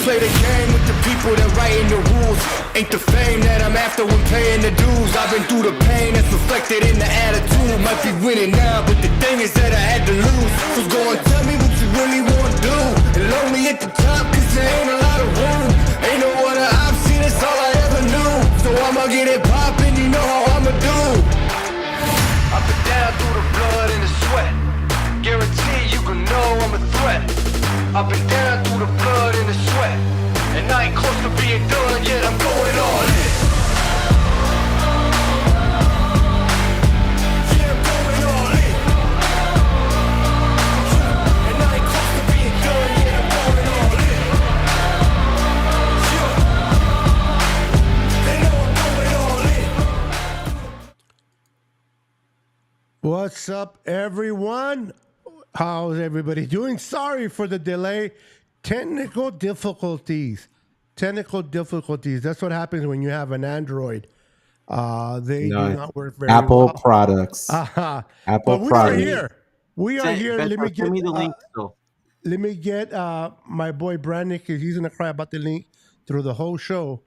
play the game with the people that writing the rules. Ain't the fame that I'm after when paying the dues. I've been through the pain that's reflected in the attitude. Might be winning now, but the thing is that I had to lose. So go and tell me what you really want to do. And load me at the top, cause there ain't a lot of room. Ain't no other option, that's all I ever knew. So I'ma get it poppin', you know how I'ma do. I've been down through the blood and the sweat. Guarantee you can know I'm a threat. I've been down through the blood and the sweat. And I ain't close to being done yet, I'm going all in. Yeah, I'm going all in. And I ain't close to being done yet, I'm going all in. Yeah. They know I'm going all in. What's up, everyone? How's everybody doing? Sorry for the delay. Technical difficulties. That's what happens when you have an Android. They do not work very Apple well. products. Apple Apple we products. are here. We are here. Let me Send me the link still. let me get my boy Brandon, because he's gonna cry about the link through the whole show.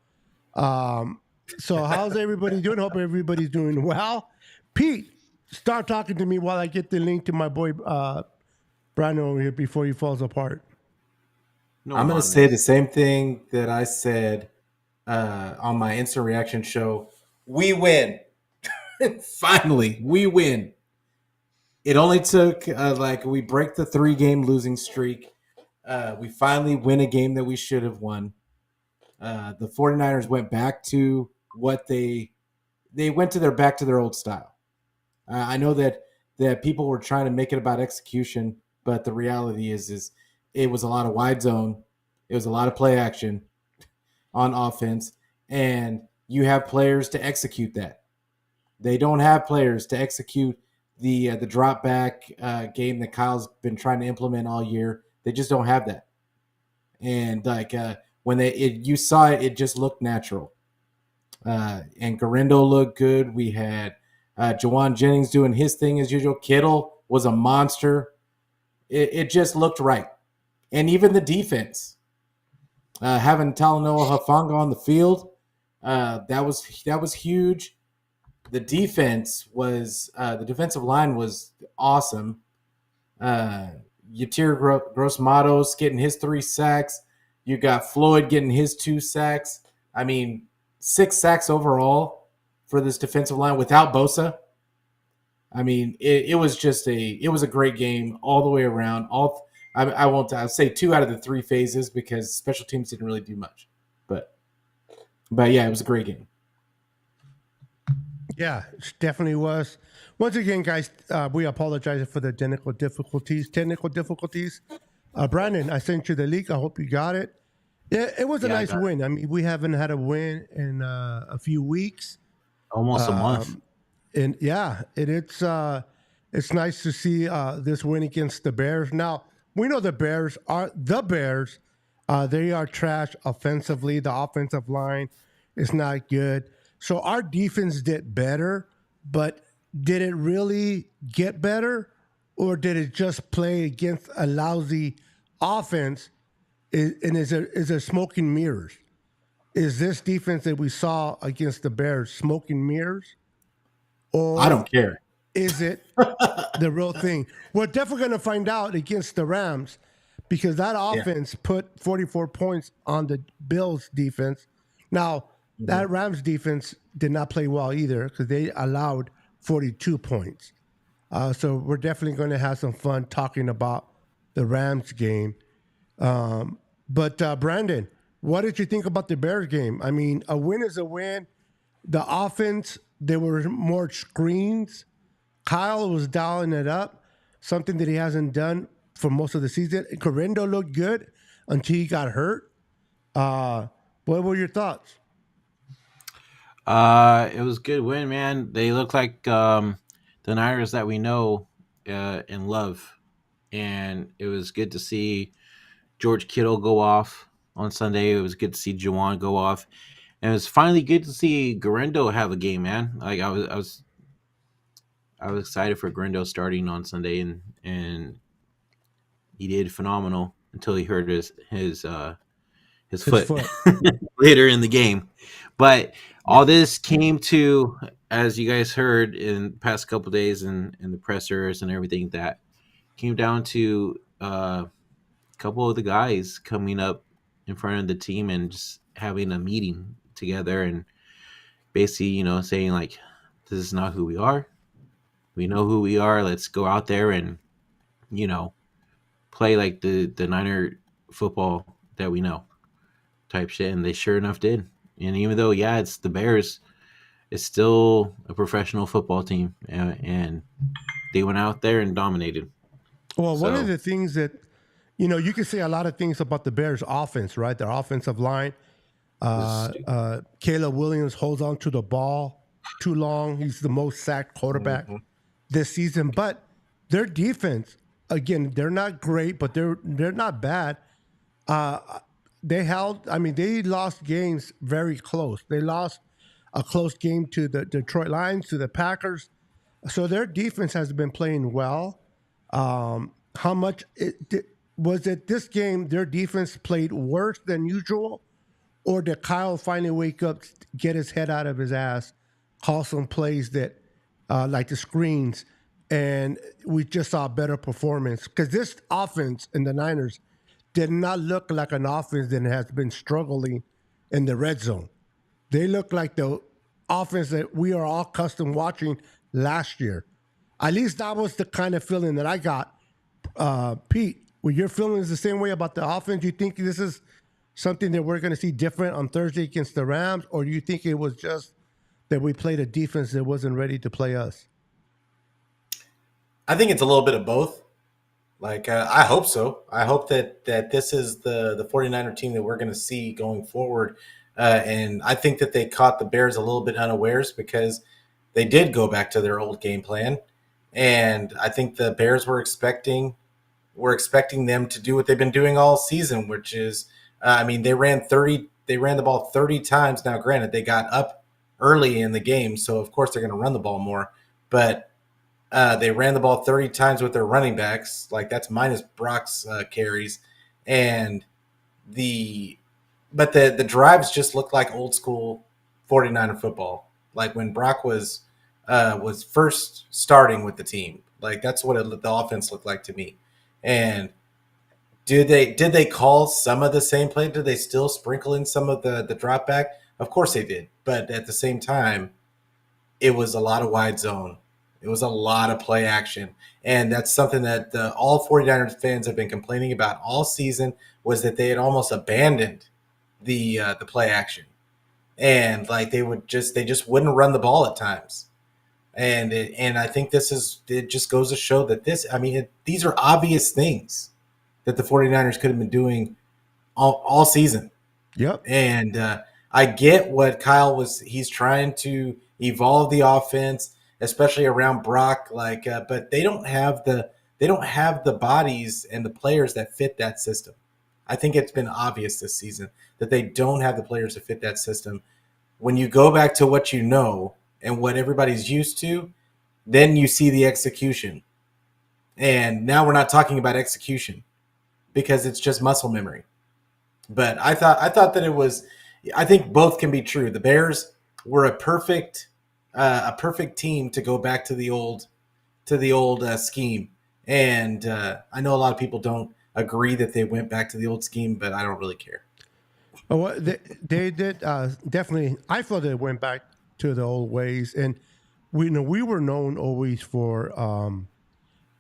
So how's everybody doing? Hope everybody's doing well. Pete, start talking to me while I get the link to my boy Brandon over here before he falls apart. No, I'm going to say the same thing that I said on my instant reaction show. We win. Finally, we win. It only took we break the 3-game losing streak. We finally win a game that we should have won. The 49ers went back to what they went to back to their old style. I know that people were trying to make it about execution, but the reality is it was a lot of wide zone. It was a lot of play action on offense, and you have players to execute that. They don't have players to execute the drop back game that Kyle's been trying to implement all year. They just don't have that. And when you saw it, it just looked natural. And Garendo looked good. We had Jawan Jennings doing his thing as usual. Kittle was a monster. It just looked right. And even the defense, having Talanoa Hufanga on the field, that was huge. The defense was the defensive line was awesome. Yatir Gross-Matos getting his 3 sacks. You got Floyd getting his 2 sacks. I mean, 6 sacks overall for this defensive line without Bosa. I mean, it was a great game all the way around. I'll say 2 out of the 3 phases because special teams didn't really do much, but yeah, it was a great game. Yeah, it definitely was. Once again, guys, we apologize for the technical difficulties. Brandon, I sent you the link. I hope you got it. Yeah, it was a nice win. I mean, we haven't had a win in a few weeks. Almost a month. And yeah, it's nice to see this win against the Bears. Now, we know the Bears. They are trash offensively. The offensive line is not good. So our defense did better, but did it really get better, or did it just play against a lousy offense? And is there smoke and mirrors? Is this defense that we saw against the Bears smoke and mirrors? Or I don't care. Is it the real thing? We're definitely going to find out against the Rams, because that offense put 44 points on the Bills' defense. Now, that Rams defense did not play well either, because they allowed 42 points. So we're definitely going to have some fun talking about the Rams game. But Brandon, what did you think about the Bears game? I mean, a win is a win. The offense, there were more screens. Kyle was dialing it up, something that he hasn't done for most of the season. Correndo looked good until he got hurt. What were your thoughts? It was a good win, man. They look like the Niners that we know and love. And it was good to see George Kittle go off on Sunday. It was good to see Jawan go off. And it was finally good to see Garendo have a game, man. Like I was excited for Garendo starting on Sunday, and he did phenomenal until he hurt his his foot. Later in the game. But all this came to, as you guys heard in the past couple of days in the pressers and everything, that came down to a couple of the guys coming up in front of the team and just having a meeting together and basically, saying like, this is not who we are. We know who we are. Let's go out there and, play like the Niner football that we know type shit. And they sure enough did. And even though, it's the Bears, it's still a professional football team. And they went out there and dominated. Well, one of the things that, you can say a lot of things about the Bears offense, right? Their offensive line. Caleb Williams holds on to the ball too long. He's the most sacked quarterback this season. But their defense, again, they're not great, but they're not bad. They lost games very close. They lost a close game to the Detroit Lions, to the Packers. So their defense has been playing well. How much was it this game? Their defense played worse than usual, or did Kyle finally wake up, get his head out of his ass, call some plays that like the screens, and we just saw a better performance? Because this offense in the Niners did not look like an offense that has been struggling in the red zone. They look like the offense that we are all accustomed watching last year. At least that was the kind of feeling that I got. Pete, were your feelings the same way about the offense? You think this is something that we're going to see different on Thursday against the Rams, or do you think it was just that we played a defense that wasn't ready to play us? I think it's a little bit of both. I hope so. I hope that this is the 49er team that we're going to see going forward. And I think that they caught the Bears a little bit unawares because they did go back to their old game plan. And I think the Bears were expecting them to do what they've been doing all season, which is, they ran the ball 30 times. Now, granted, they got up early in the game, so of course they're going to run the ball more. But they ran the ball 30 times with their running backs. Like, that's minus Brock's carries. And the drives just looked like old school 49er football. Like when Brock was first starting with the team. Like, that's what the offense looked like to me. And did they call some of the same play? Did they still sprinkle in some of the drop back? Of course they did. But at the same time, it was a lot of wide zone. It was a lot of play action. And that's something that all 49ers fans have been complaining about all season, was that they had almost abandoned the play action. And like they just wouldn't run the ball at times. And I think it just goes to show that these are obvious things that the 49ers could have been doing all season. Yep. And I get what he's trying to evolve the offense, especially around Brock, but they don't have the bodies and the players that fit that system. I think it's been obvious this season that they don't have the players to fit that system. When you go back to what you know and what everybody's used to, then you see the execution. And now we're not talking about execution because it's just muscle memory. But I thought that it was, I think both can be true. The Bears were a perfect team to go back to the old scheme. And I know a lot of people don't agree that they went back to the old scheme, but I don't really care. Well, they did definitely. I thought they went back to the old ways, and we were known always for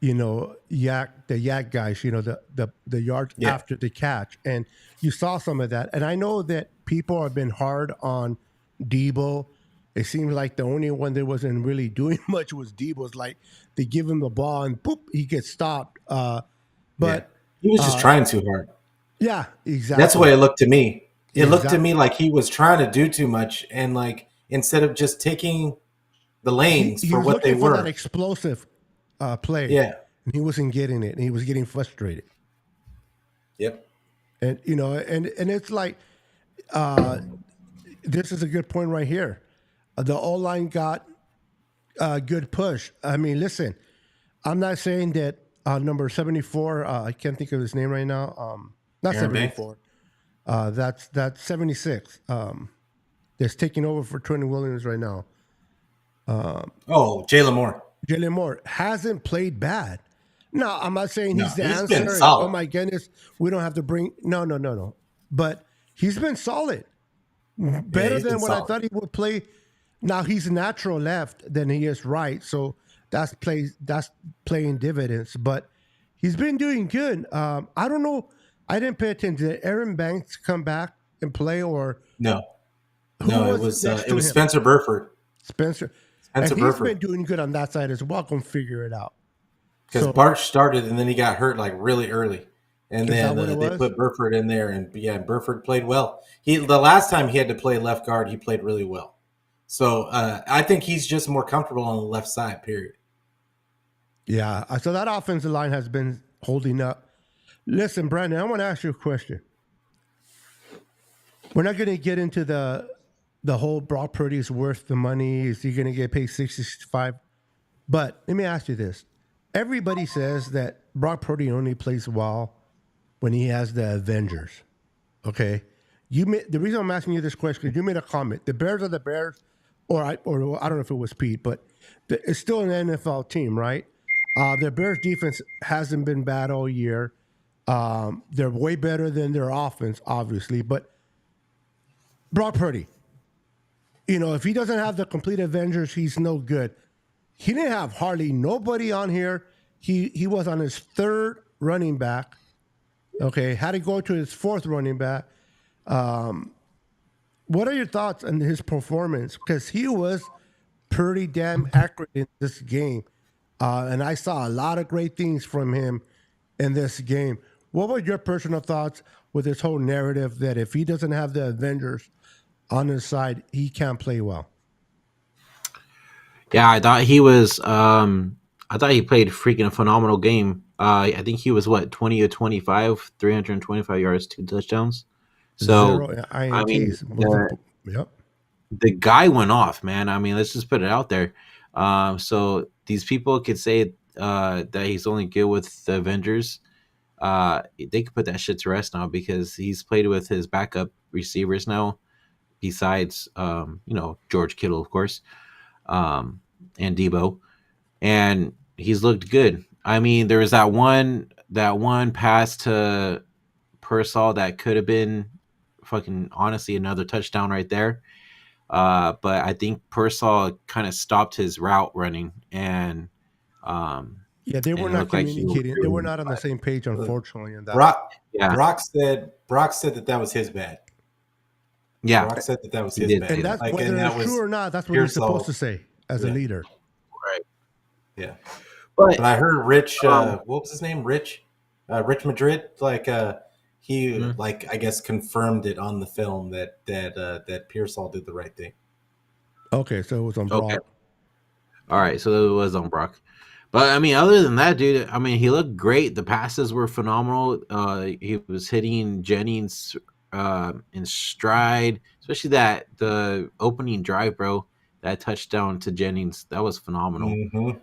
the yak guys, the yards after the catch, and you saw some of that. And I know that people have been hard on Debo. It seems like the only one that wasn't really doing much was Debo's. Like, they give him the ball and boop, he gets stopped. But he was just trying too hard. Yeah, exactly. That's the way it looked to me. It looked to me like he was trying to do too much, and like instead of just taking the lanes for what they were, that explosive play. Yeah, and he wasn't getting it, and he was getting frustrated. Yep. And and it's like, this is a good point right here. The O-line got a good push. I mean, listen, I'm not saying that number 74. I can't think of his name right now. Not Aaron 74. That's 76. That's taking over for Trent Williams right now. Jalen Moore. Jalen Moore hasn't played bad. No, I'm not saying No, he's the he's answer. been And, solid. oh my goodness, we don't have to bring. No. But he's been solid. Better he's than been what I solid. thought he would play. Now he's natural left than he is right, so that's playing dividends. But he's been doing good. I don't know. I didn't pay attention. Did Aaron Banks come back and play, or No, who it was him? Spencer Burford. Spencer, Spencer and Burford. he's been doing good on that side as well. Go figure it out. Because So- Barch started and then he got hurt like really early, and Is then that what it they was? put Burford in there, and Burford played well. The last time he had to play left guard, he played really well. So I think he's just more comfortable on the left side. Period. Yeah, so that offensive line has been holding up. Listen, Brandon, I want to ask you a question. We're not going to get into the whole Brock Purdy is worth the money. Is he going to get paid 65? But let me ask you this. Everybody says that Brock Purdy only plays well when he has the Avengers. Okay? The reason I'm asking you this question is you made a comment. The Bears are the Bears, or I don't know if it was Pete, but it's still an NFL team, right? The Bears defense hasn't been bad all year. They're way better than their offense, obviously. But Brock Purdy, if he doesn't have the complete Avengers, he's no good. He didn't have hardly nobody on here. He was on his third running back. Okay, had to go to his fourth running back. What are your thoughts on his performance? Because he was pretty damn accurate in this game. And I saw a lot of great things from him in this game. What were your personal thoughts with this whole narrative that if he doesn't have the Avengers on his side, he can't play well? Yeah, I thought he was. I thought he played freaking a phenomenal game. I think he was 20 of 25, 325 yards, 2 touchdowns. So 0 INTs. Yep. The guy went off, man. I mean, let's just put it out there. So these people could say that he's only good with the Avengers. They could put that shit to rest now because he's played with his backup receivers now, besides George Kittle, of course, and Debo, and he's looked good. I mean, there was that one pass to Pearsall that could have been fucking honestly another touchdown right there. But I think Pearsall kind of stopped his route running, and they were not communicating. They were not on the same page, unfortunately. In that, Brock said that was his bad. Yeah, Brock said that was his bad, and that's whether it's true or not. That's what he's supposed to say as a leader. Right. Yeah, but I heard Rich. What was his name? Rich Madrid. He I guess confirmed it on the film that Pearsall did the right thing. Okay, so it was on Brock. Okay. All right, so it was on Brock. But I mean, other than that, dude, I mean, he looked great. The passes were phenomenal. He was hitting Jennings in stride, especially the opening drive, bro. That touchdown to Jennings, that was phenomenal. Mm-hmm.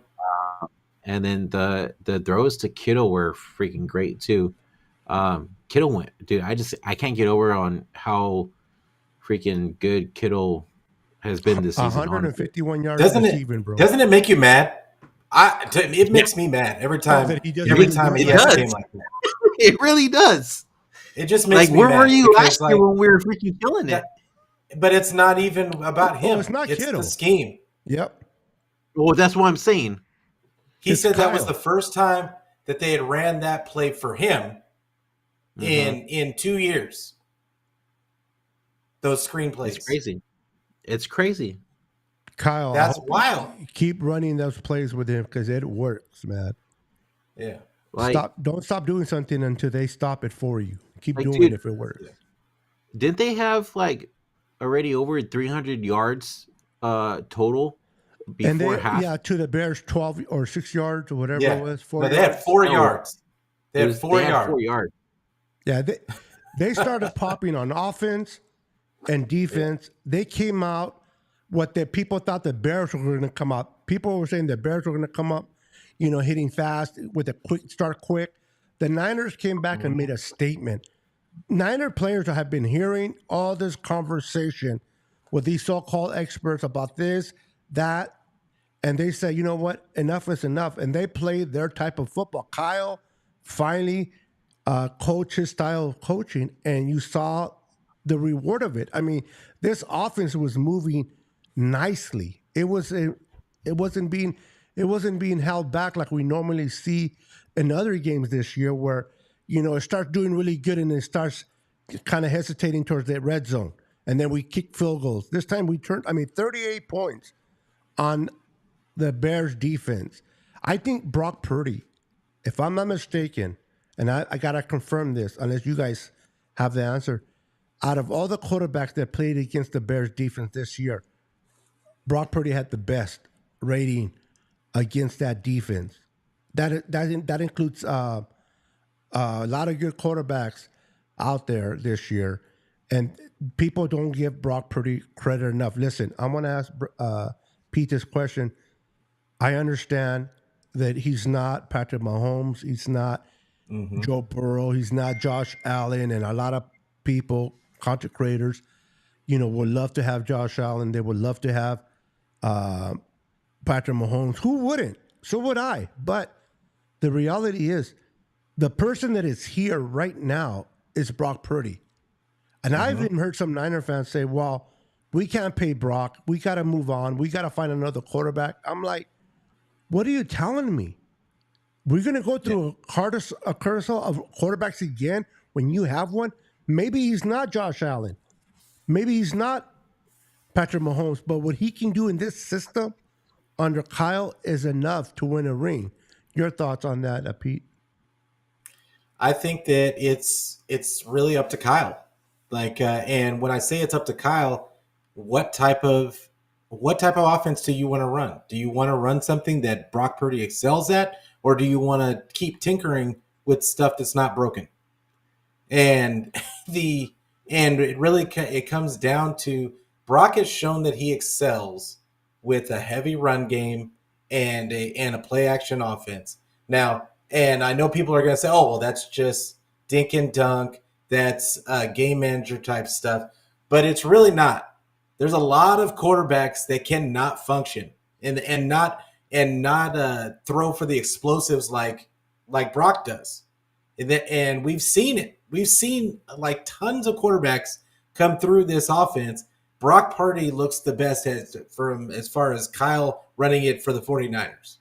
And then the throws to Kittle were freaking great too. Kittle went, dude. I can't get over on how freaking good Kittle has been this season. 151 yards receiving, bro. Doesn't it make you mad? It makes me mad every time. He has a game like that. It really does. It just makes me where mad. Where were you last year when we were freaking killing it? But it's not even about him. It's not Kittle. The scheme. Yep. Well, that's what I'm saying. He said Kyle. That was the first time that they had ran that play for him in 2 years. Those screenplays. It's crazy. Kyle, that's wild. Keep running those plays with him because it works, man. Yeah. Don't stop doing something until they stop it for you. Keep doing it if it works. Didn't they have already over 300 yards total before half? Yeah, to the Bears 12 or 6 yards or whatever it was. 4 yards. They had 4 yards. They had 4 yards. Yeah, they started popping on offense and defense. They came out what the people thought the Bears were going to come up. People were saying the Bears were going to come up, hitting fast with a quick. The Niners came back and made a statement. Niner players have been hearing all this conversation with these so-called experts about this, that, and they say, you know what, enough is enough, and they play their type of football. Kyle finally coached his style of coaching, and you saw the reward of it. I mean, this offense was moving nicely. It wasn't being held back like we normally see in other games this year, where it starts doing really good and then starts kind of hesitating towards the red zone, and then we kick field goals. This time we turned, 38 points on the Bears defense. I think Brock Purdy, if I'm not mistaken, and I gotta confirm this unless you guys have the answer, out of all the quarterbacks that played against the Bears defense this year, Brock Purdy had the best rating against that defense. That includes a lot of good quarterbacks out there this year, and people don't give Brock Purdy credit enough. Listen, I'm going to ask Pete this question. I understand that he's not Patrick Mahomes, he's not Joe Burrow, he's not Josh Allen, and a lot of people, content creators, would love to have Josh Allen. They would love to have Patrick Mahomes. Who wouldn't? So would I. But the reality is, the person that is here right now is Brock Purdy. And I've even heard some Niner fans say, well, we can't pay Brock. We got to move on. We got to find another quarterback. I'm like, what are you telling me? We're going to go through a carousel of quarterbacks again when you have one? Maybe he's not Josh Allen. Maybe he's not Patrick Mahomes. But what he can do in this system under Kyle is enough to win a ring. Your thoughts on that, Pete? I think that it's really up to Kyle. And when I say it's up to Kyle, what type of offense do you want to run? Do you want to run something that Brock Purdy excels at, or do you want to keep tinkering with stuff that's not broken? And it comes down to Brock has shown that he excels with a heavy run game and a play action offense. Now, and I know people are going to say, oh, well, that's just dink and dunk. That's game manager type stuff. But it's really not. There's a lot of quarterbacks that cannot function and not throw for the explosives like Brock does. And we've seen it. We've seen like tons of quarterbacks come through this offense. Brock Purdy looks the best as far as Kyle running it for the 49ers.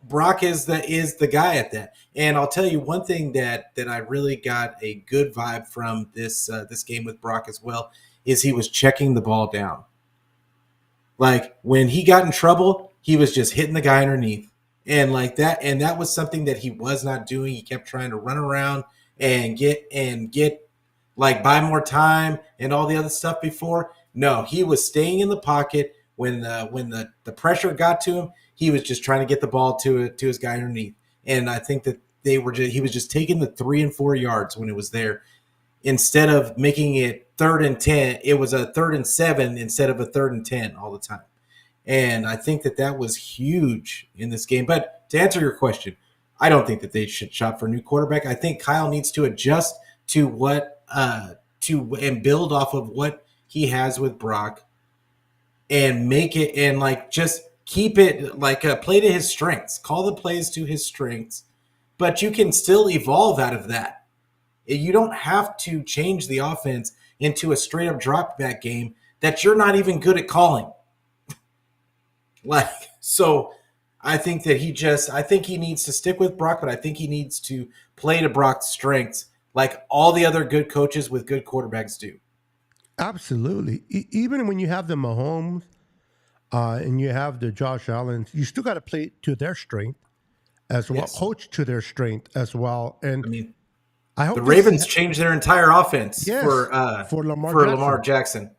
Brock is the guy at that. And I'll tell you one thing that I really got a good vibe from this game with Brock as well is he was checking the ball down. Like when he got in trouble, he was just hitting the guy underneath. And like that, and that was something that he was not doing. He kept trying to run around and get like buy more time and all the other stuff before. No, he was staying in the pocket when the pressure got to him. He was just trying to get the ball to his guy underneath. And I think that he was just taking the 3 and 4 yards when it was there. Instead of making it 3rd and 10, it was a 3rd and 7 instead of a 3rd and 10 all the time. And I think that was huge in this game. But to answer your question, I don't think that they should shop for a new quarterback. I think Kyle needs to adjust to and build off of what he has with Brock and make it and like just keep it like play to his strengths. Call the plays to his strengths, but you can still evolve out of that. You don't have to change the offense into a straight up drop back game that you're not even good at calling. So I think that he needs to stick with Brock, but I think he needs to play to Brock's strengths like all the other good coaches with good quarterbacks do. Absolutely. Even when you have the Mahomes and you have the Josh Allen, you still got to play to their strength as well, Yes. coach to their strength as well. And I mean, I hope the Ravens changed their entire offense for Lamar Jackson.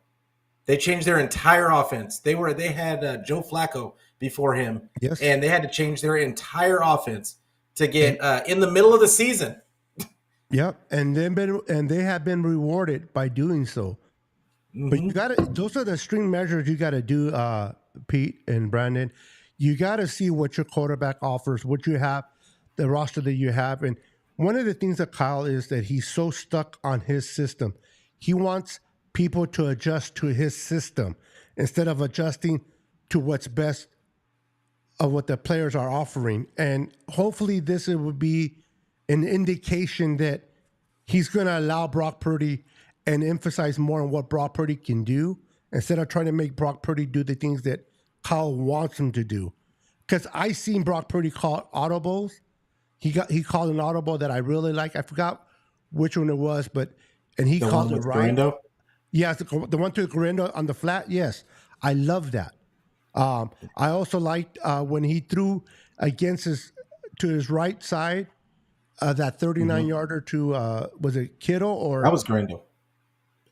They changed their entire offense. They had Joe Flacco before him, Yes. and they had to change their entire offense to get in the middle of the season. Yep, and they have been rewarded by doing so. Mm-hmm. But you got to; those are the string measures you got to do, Pete and Brandon. You got to see what your quarterback offers, what you have, the roster that you have, and one of the things that Kyle is that he's so stuck on his system. He wants people to adjust to his system instead of adjusting to what's best of what the players are offering. And hopefully this would be an indication that he's going to allow Brock Purdy and emphasize more on what Brock Purdy can do instead of trying to make Brock Purdy do the things that Kyle wants him to do. Because I seen Brock Purdy call audibles. He called an audible that I really like. I forgot which one it was, and he called it right. Garindo? Yes, the one to Garindo on the flat. Yes, I love that. I also liked when he threw against his right side that 39-yarder to was it Kittle or that was Garindo?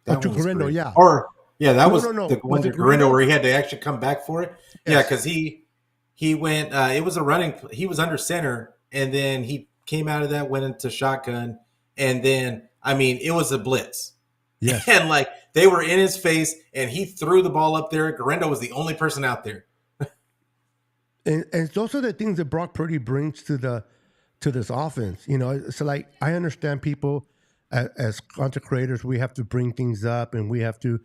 To Garindo, yeah. Or that was no. the one to Garindo where he had to actually come back for it. Yes. Yeah, because he went. It was a running. He was under center, and then he came out of that, went into shotgun, and then it was a blitz. Yeah, and like they were in his face, and he threw the ball up there. Garindo was the only person out there. and those are the things that Brock Purdy brings to this offense. So like I understand people as content creators, we have to bring things up, and we have to,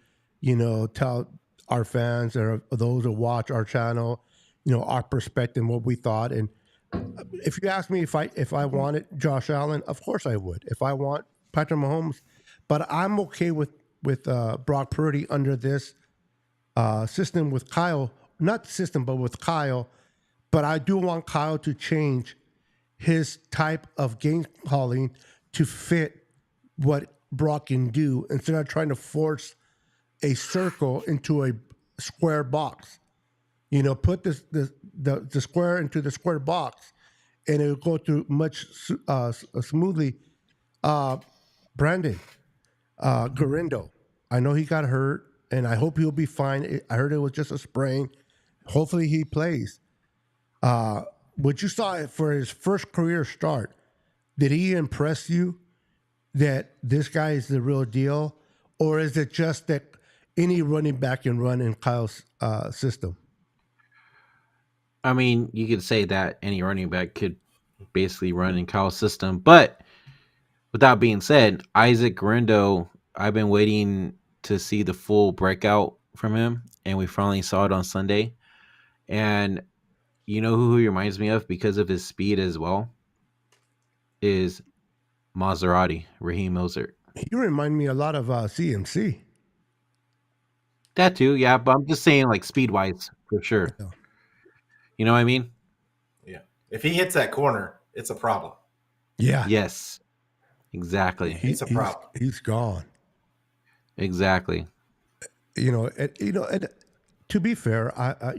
tell our fans or those that watch our channel, our perspective, what we thought. And if you ask me if I wanted Josh Allen, of course I would. If I want Patrick Mahomes, but I'm okay with Brock Purdy under this system with Kyle. Not the system, but with Kyle. But I do want Kyle to change his type of game calling to fit what Brock can do instead of trying to force a circle into a square box. Put the square into the square box, and it'll go through much smoothly. Brandon Garindo, I know he got hurt, and I hope he'll be fine. I heard it was just a sprain. Hopefully he plays. What you saw for his first career start, did he impress you that this guy is the real deal? Or is it just that any running back can run in Kyle's system? You could say that any running back could basically run in Kyle's system. But with that being said, Isaac Garindo, I've been waiting to see the full breakout from him, and we finally saw it on Sunday. And you know who he reminds me of because of his speed as well? Is Raheem Mostert. You remind me a lot of CMC. That too, yeah. But I'm just saying, like, speed-wise, for sure. Yeah. You know what I mean? Yeah. If he hits that corner, it's a problem. Yeah. Yes. Exactly. It's a problem. He's gone. Exactly. To be fair, I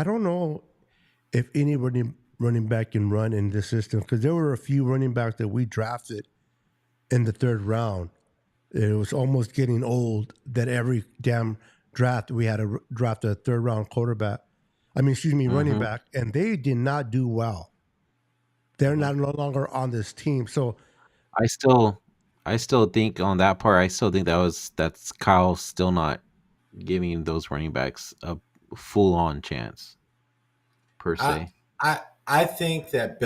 don't know if any running back can run in this system, because there were a few running backs that we drafted in the third round. It was almost getting old that every damn draft we had to draft a third round running back, and they did not do well. They're no longer on this team. So I still think on that part, that's Kyle still not giving those running backs a full on chance per se. I think that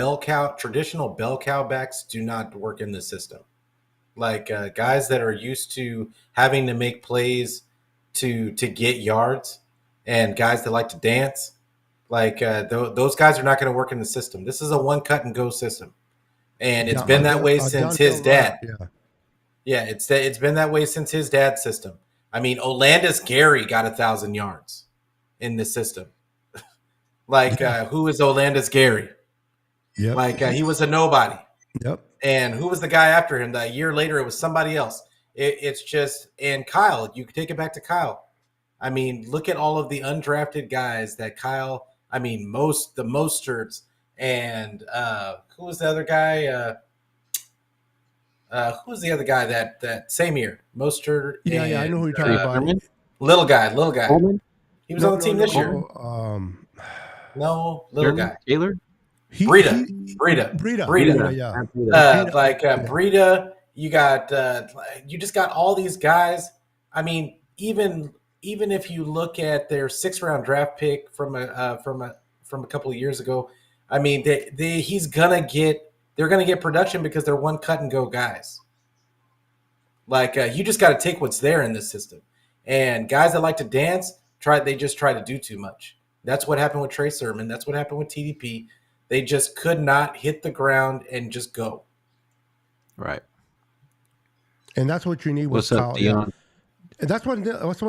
traditional bell cow backs do not work in the system. Like guys that are used to having to make plays to get yards, and guys that like to dance, like those guys are not going to work in the system. This is a one cut and go system, and it's been that way since his dad. Yeah, it's been that way since his dad's system. Olandis Gary got 1,000 yards in this system. Who is Olandis Gary? Yep. He was a nobody. Yep. And who was the guy after him? A year later, it was somebody else. It's just, and Kyle, you can take it back to Kyle. Look at all of the undrafted guys that Kyle, the Mosterts, and who was the other guy? Who was the other guy that same year? Mostert. Yeah, I know who you're talking about. Little guy. Coleman? He was on the team this year. No, little guy. Taylor? Breida. Yeah. Breida. You got. You just got all these guys. Even if you look at their 6th round draft pick from a couple of years ago, he's gonna get they're going to get production because they're one cut and go guys. Like you just got to take what's there in this system. And guys that like to dance, they just try to do too much. That's what happened with Trey Sermon. That's what happened with TDP. They just could not hit the ground and just go. Right. And that's what you need with What's up, Kyle. Dion? And that's one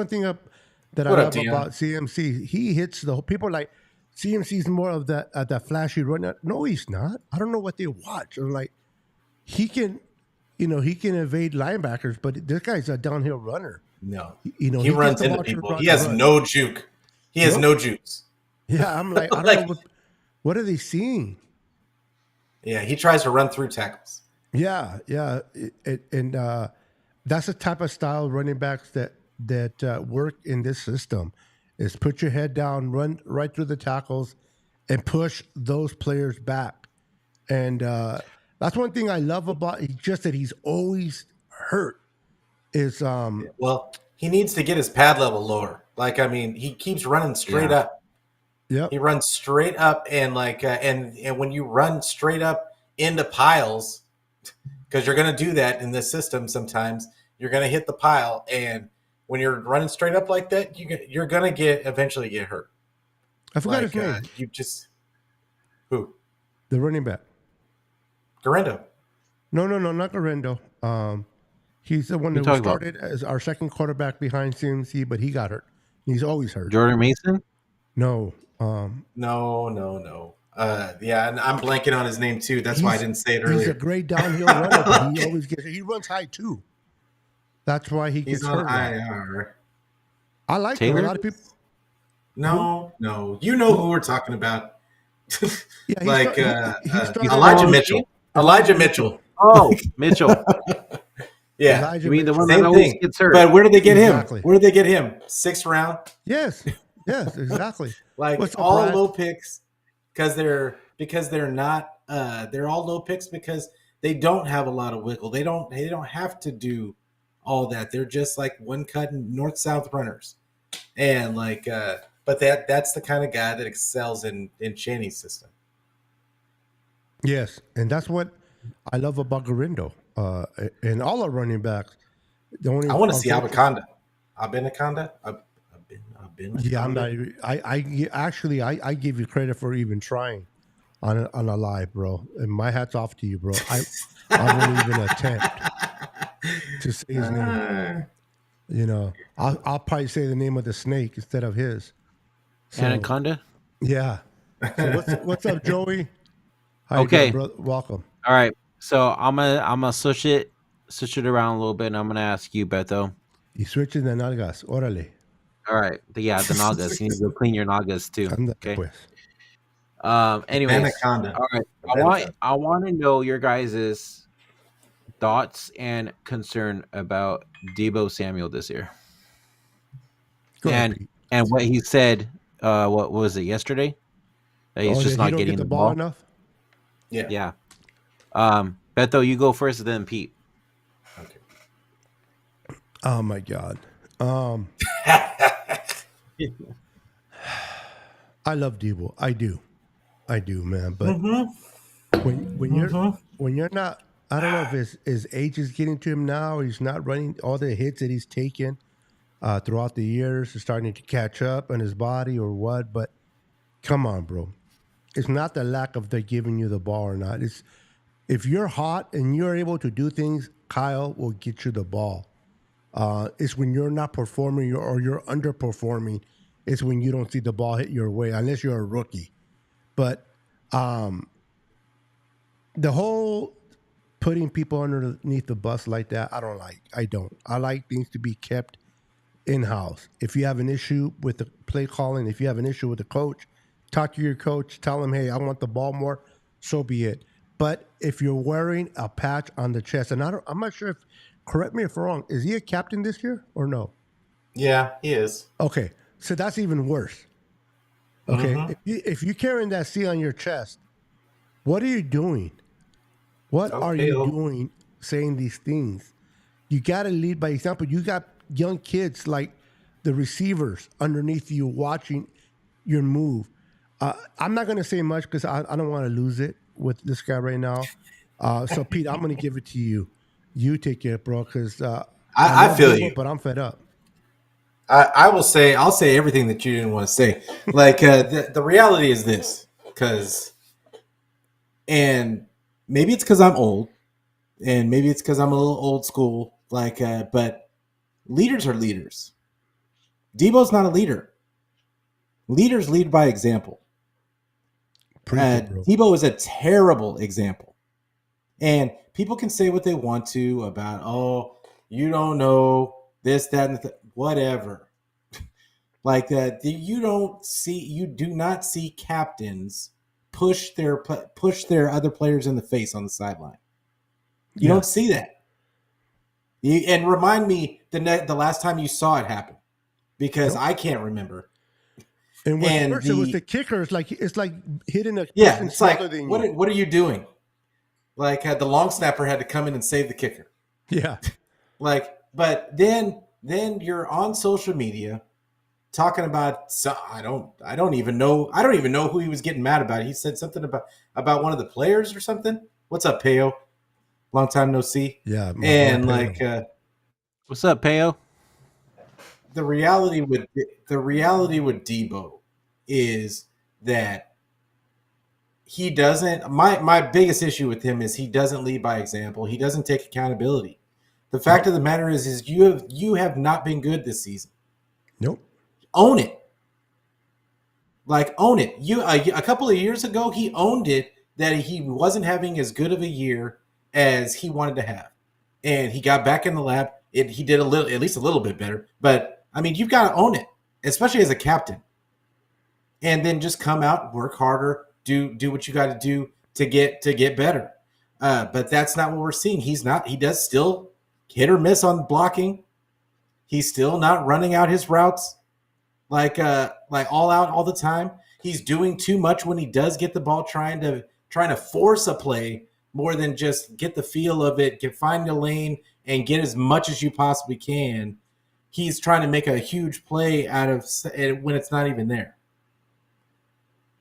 thing that I love about CMC. He hits the people like CMC's more of that flashy runner. No, he's not. I don't know what they watch. Or like he can evade linebackers, but this guy's a downhill runner. No, he runs into people. He has no juke. He has no jukes. Yeah, I'm like, I don't know what are they seeing? Yeah, he tries to run through tackles. Yeah, and that's the type of style running backs that work in this system. Is put your head down, run right through the tackles, and push those players back. And that's one thing I love about it, just that he's always hurt. Is well, he needs to get his pad level lower. Like, I mean, he keeps running straight up. Yeah, he runs straight up, and like, and when you run straight up into piles, because you're going to do that in this system sometimes, you're going to hit the pile, and when you're running straight up like that, you're going to eventually get hurt. I forgot his name. Who? The running back. Garendo. No, not Garendo. He's the one that started as our second quarterback behind CMC, but he got hurt. He's always hurt. Jordan Mason? No. No. Yeah, and I'm blanking on his name too. That's why I didn't say it earlier. He's a great downhill runner, but he always gets. He runs high too. That's why he gets hurt. I like him. A lot of people. No. You know who we're talking about. Yeah, like Elijah Mitchell. Elijah Mitchell. Oh, Mitchell. Yeah, Elijah you mean the one Same that always thing. gets hurt? But where did they get Exactly. him? Where did they get him? 6th round. Yes, exactly. Like all low picks because they're not. They're all low picks because they don't have a lot of wiggle. They don't have to do all that. They're just like one cut and north-south runners, and like. But that's the kind of guy that excels in Cheney's system. Yes, and that's what I love about Garendo and all our running backs. I want to see Abaconda. Abenaconda. Yeah, I'm not. I give you credit for even trying on a live, bro. And my hat's off to you, bro. I won't even attempt to say his name. You know, I'll probably say the name of the snake instead of his. So, Anaconda? Yeah. So what's up, Joey? How Okay. you doing, bro? Welcome. All right. So I'm gonna switch it around a little bit, and I'm gonna ask you, Beto. You switching the nalgas. Órale. All right. The nagas. You need to clean your nagas too. Okay. Pues. Anyways. Anaconda. All right. I want to know your guys' thoughts and concern about Deebo Samuel this year. Go ahead, Pete. And what he said. What was it yesterday? That he's just not getting the ball enough. Yeah. Beto, you go first, then Pete. Okay. Oh my God. I love Deebo. I do, man. But when you're not, I don't know if his age is getting to him now. He's not running all the hits that he's taken throughout the years. Is starting to catch up on his body or what? But come on, bro. It's not the lack of they giving you the ball or not. It's if you're hot and you're able to do things, Kyle will get you the ball. It's when you're not performing or you're underperforming. It's when you don't see the ball hit your way, unless you're a rookie. But the whole putting people underneath the bus like that, I don't like. I don't. I like things to be kept in-house. If you have an issue with the play calling, if you have an issue with the coach, talk to your coach. Tell him, hey, I want the ball more. So be it. But if you're wearing a patch on the chest, and I'm not sure if, correct me if I'm wrong, is he a captain this year or no? Yeah, he is. Okay, so that's even worse. Okay, if you're carrying that C on your chest, what are you doing? What are you doing saying these things? You got to lead by example. You got young kids like the receivers underneath you watching your move. I'm not going to say much because I don't want to lose it with this guy right now. So Pete, I'm gonna give it to you. You take it, bro, because I love feel Debo, you. but I'm fed up. I'll say everything that you didn't want to say. Like the reality is this, and maybe it's because I'm old, and maybe it's because I'm a little old school. But leaders are leaders. Debo's not a leader. Leaders lead by example. Preach it, bro. Debo is a terrible example, and people can say what they want to about, oh, you don't know this, that, and whatever. Like that, you do not see captains push their other players in the face on the sideline. You don't see that. And remind me the last time you saw it happen, because I can't remember. And what's worse, it was the kicker. It's like hitting a person It's like, smaller than you. what are you doing? Like the long snapper had to come in and save the kicker. Yeah. But then you're on social media talking about, I don't even know who he was getting mad about. He said something about one of the players or something. What's up, Peo? Long time no see. Yeah. And what's up, Peo? The reality with Debo is that he doesn't. My biggest issue with him is he doesn't lead by example. He doesn't take accountability. The fact of the matter is you have not been good this season. Nope. Own it. Own it. A couple of years ago, he owned it that he wasn't having as good of a year as he wanted to have, and he got back in the lab. He did at least a little bit better. But I mean, you've got to own it, especially as a captain, and then just come out, work harder, do what you got to do to get better. But that's not what we're seeing. He does still hit or miss on blocking. He's still not running out his routes like all out all the time. He's doing too much when he does get the ball, trying to force a play more than just get the feel of it, find a lane and get as much as you possibly can. He's trying to make a huge play out of when it's not even there.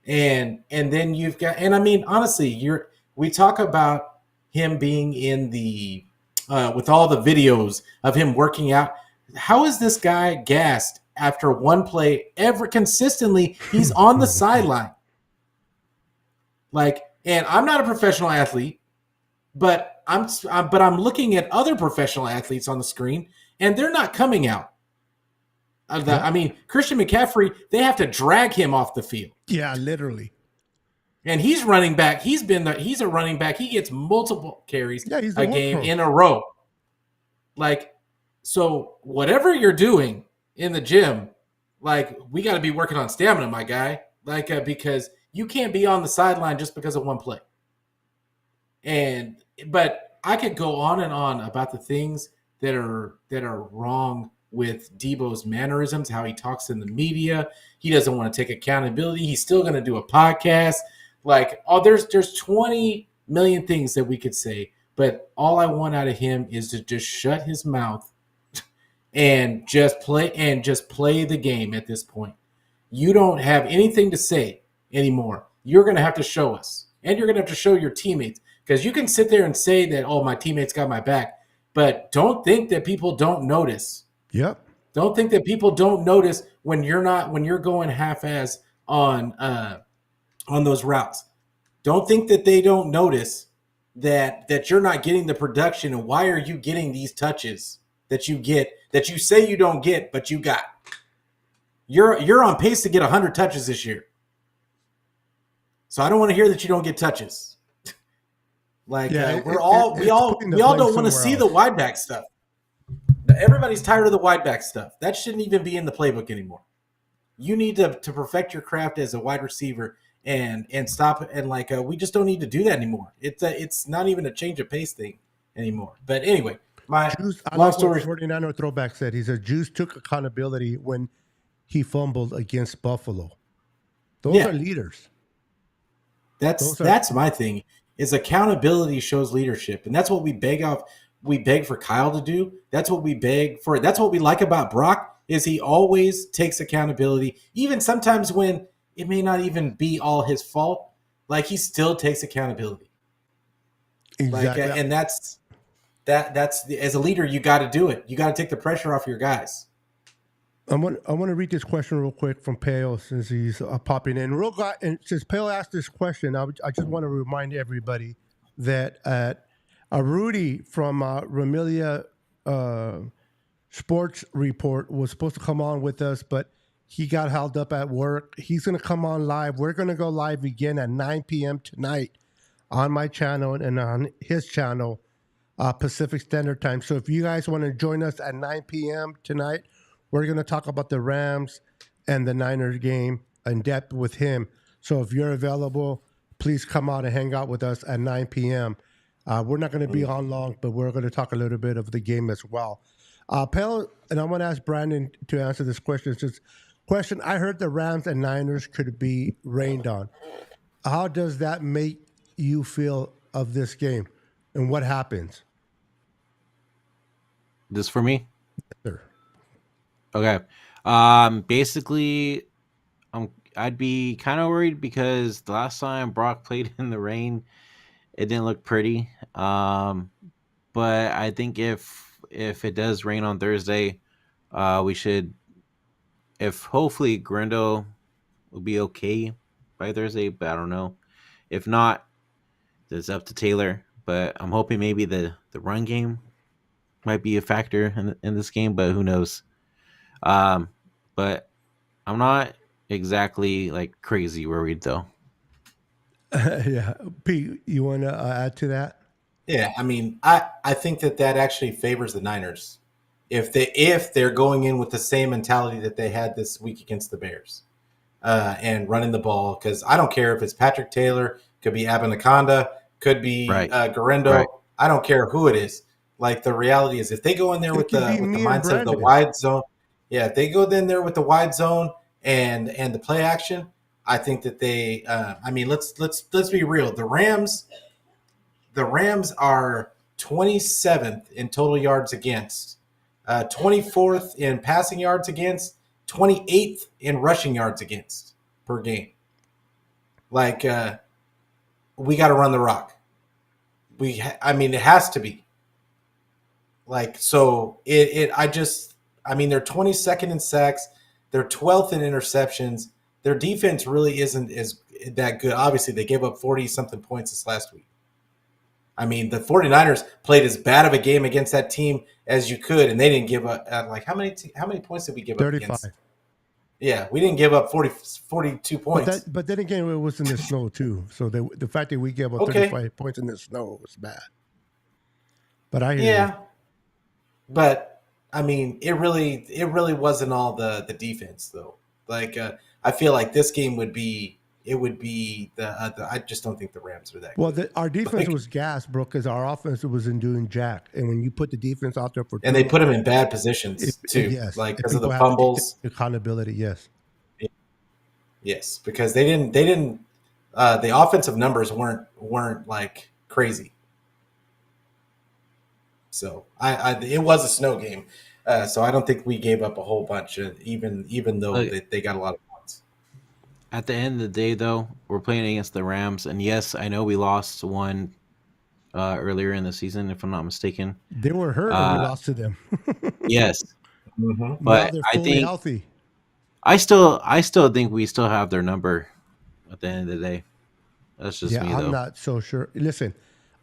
And then you've got, and I mean, honestly, we talk about him being in the with all the videos of him working out. How is this guy gassed after one play ever consistently? He's on the sideline. And I'm not a professional athlete, but I'm looking at other professional athletes on the screen, and they're not coming out. I mean, Christian McCaffrey, they have to drag him off the field. Yeah, literally. And he's running back. He's a running back. He gets multiple carries a game in a row. So whatever you're doing in the gym, we got to be working on stamina, my guy. Because you can't be on the sideline just because of one play. But I could go on and on about the things that are wrong with Debo's mannerisms, how he talks in the media. He doesn't want to take accountability. He's still going to do a podcast. There's 20 million things that we could say, but all I want out of him is to just shut his mouth and just play the game at this point. You don't have anything to say anymore. You're going to have to show us, and you're going to have to show your teammates, because you can sit there and say that, oh, my teammates got my back, but don't think that people don't notice. Yep. Don't think that people don't notice when you're going half-ass on those routes. Don't think that they don't notice that you're not getting the production, and why are you getting these touches that you get, that you say you don't get, but you got. You're on pace to get 100 touches this year. So I don't want to hear that you don't get touches. We all don't want to see the wide back stuff. Everybody's tired of the wide back stuff. That shouldn't even be in the playbook anymore. You need to perfect your craft as a wide receiver and stop it. And we just don't need to do that anymore. It's not even a change of pace thing anymore. But anyway, long story. 49er throwback said, he said Juice took accountability when he fumbled against Buffalo. Those are leaders. That's my thing. Is accountability shows leadership, and that's what we beg of. We beg for Kyle to do. That's what we beg for. That's what we like about Brock, is he always takes accountability, even sometimes when it may not even be all his fault. He still takes accountability. Exactly. Like, and that's as a leader, you got to do it. You got to take the pressure off your guys. I want to read this question real quick from Pale since he's popping in. And since Pale asked this question, I just want to remind everybody that Rudy from Ramilia Sports Report was supposed to come on with us, but he got held up at work. He's going to come on live. We're going to go live again at 9 p.m. tonight on my channel and on his channel, Pacific Standard Time. So if you guys want to join us at 9 p.m. tonight, we're going to talk about the Rams and the Niners game in depth with him. So if you're available, please come out and hang out with us at 9 p.m. We're not going to be on long, but we're going to talk a little bit of the game as well. Pell, and I want to ask Brandon to answer this question. I heard the Rams and Niners could be rained on. How does that make you feel of this game, and what happens? This for me? Sure. Okay. Basically, I'd be kind of worried because the last time Brock played in the rain, it didn't look pretty. But I think if it does rain on Thursday, we should. If hopefully Grindle will be okay by Thursday, but I don't know. If not, it's up to Taylor. But I'm hoping maybe the run game might be a factor in this game, but who knows? But I'm not exactly like crazy worried though. Yeah, Pete, you want to add to that? Yeah, I mean, I think that actually favors the Niners if they're going in with the same mentality that they had this week against the Bears, and running the ball. Because I don't care if it's Patrick Taylor, could be Abanaconda, could be Garendo. Right. I don't care who it is. Like, the reality is, if they go in there with the mindset of the wide zone, if they go in there with the wide zone and the play action, I think that they. I mean, let's be real. The Rams are 27th in total yards against, 24th in passing yards against, 28th in rushing yards against per game. Like, we got to run the rock. I mean, it has to be. Like, so they're 22nd in sacks. They're 12th in interceptions. Their defense really isn't as that good. Obviously, they gave up 40-something points this last week. I mean, the 49ers played as bad of a game against that team as you could, and they didn't give up. Like, how many points did we give 35. up against? Yeah, we didn't give up 42 points. But then again, it was in the snow too. So the fact that we gave up 35 points in the snow was bad. But I hear you. But I mean, it really wasn't all the defense though. Like, I feel like this game would be. It would be I just don't think the Rams are that good. Well, our defense was gassed, bro, because our offense wasn't doing jack. And when you put the defense out there for, and they put them in bad positions too, yes, like because of the fumbles, accountability. Yes, because they didn't. The offensive numbers weren't like crazy. So it was a snow game. So I don't think we gave up a whole bunch, even though they got a lot of. At the end of the day, though, we're playing against the Rams, and yes, I know we lost one earlier in the season, if I'm not mistaken. They were hurt when we lost to them. Yes, but now they're fully healthy. I still think we still have their number at the end of the day. That's just me, though. I'm not so sure. Listen,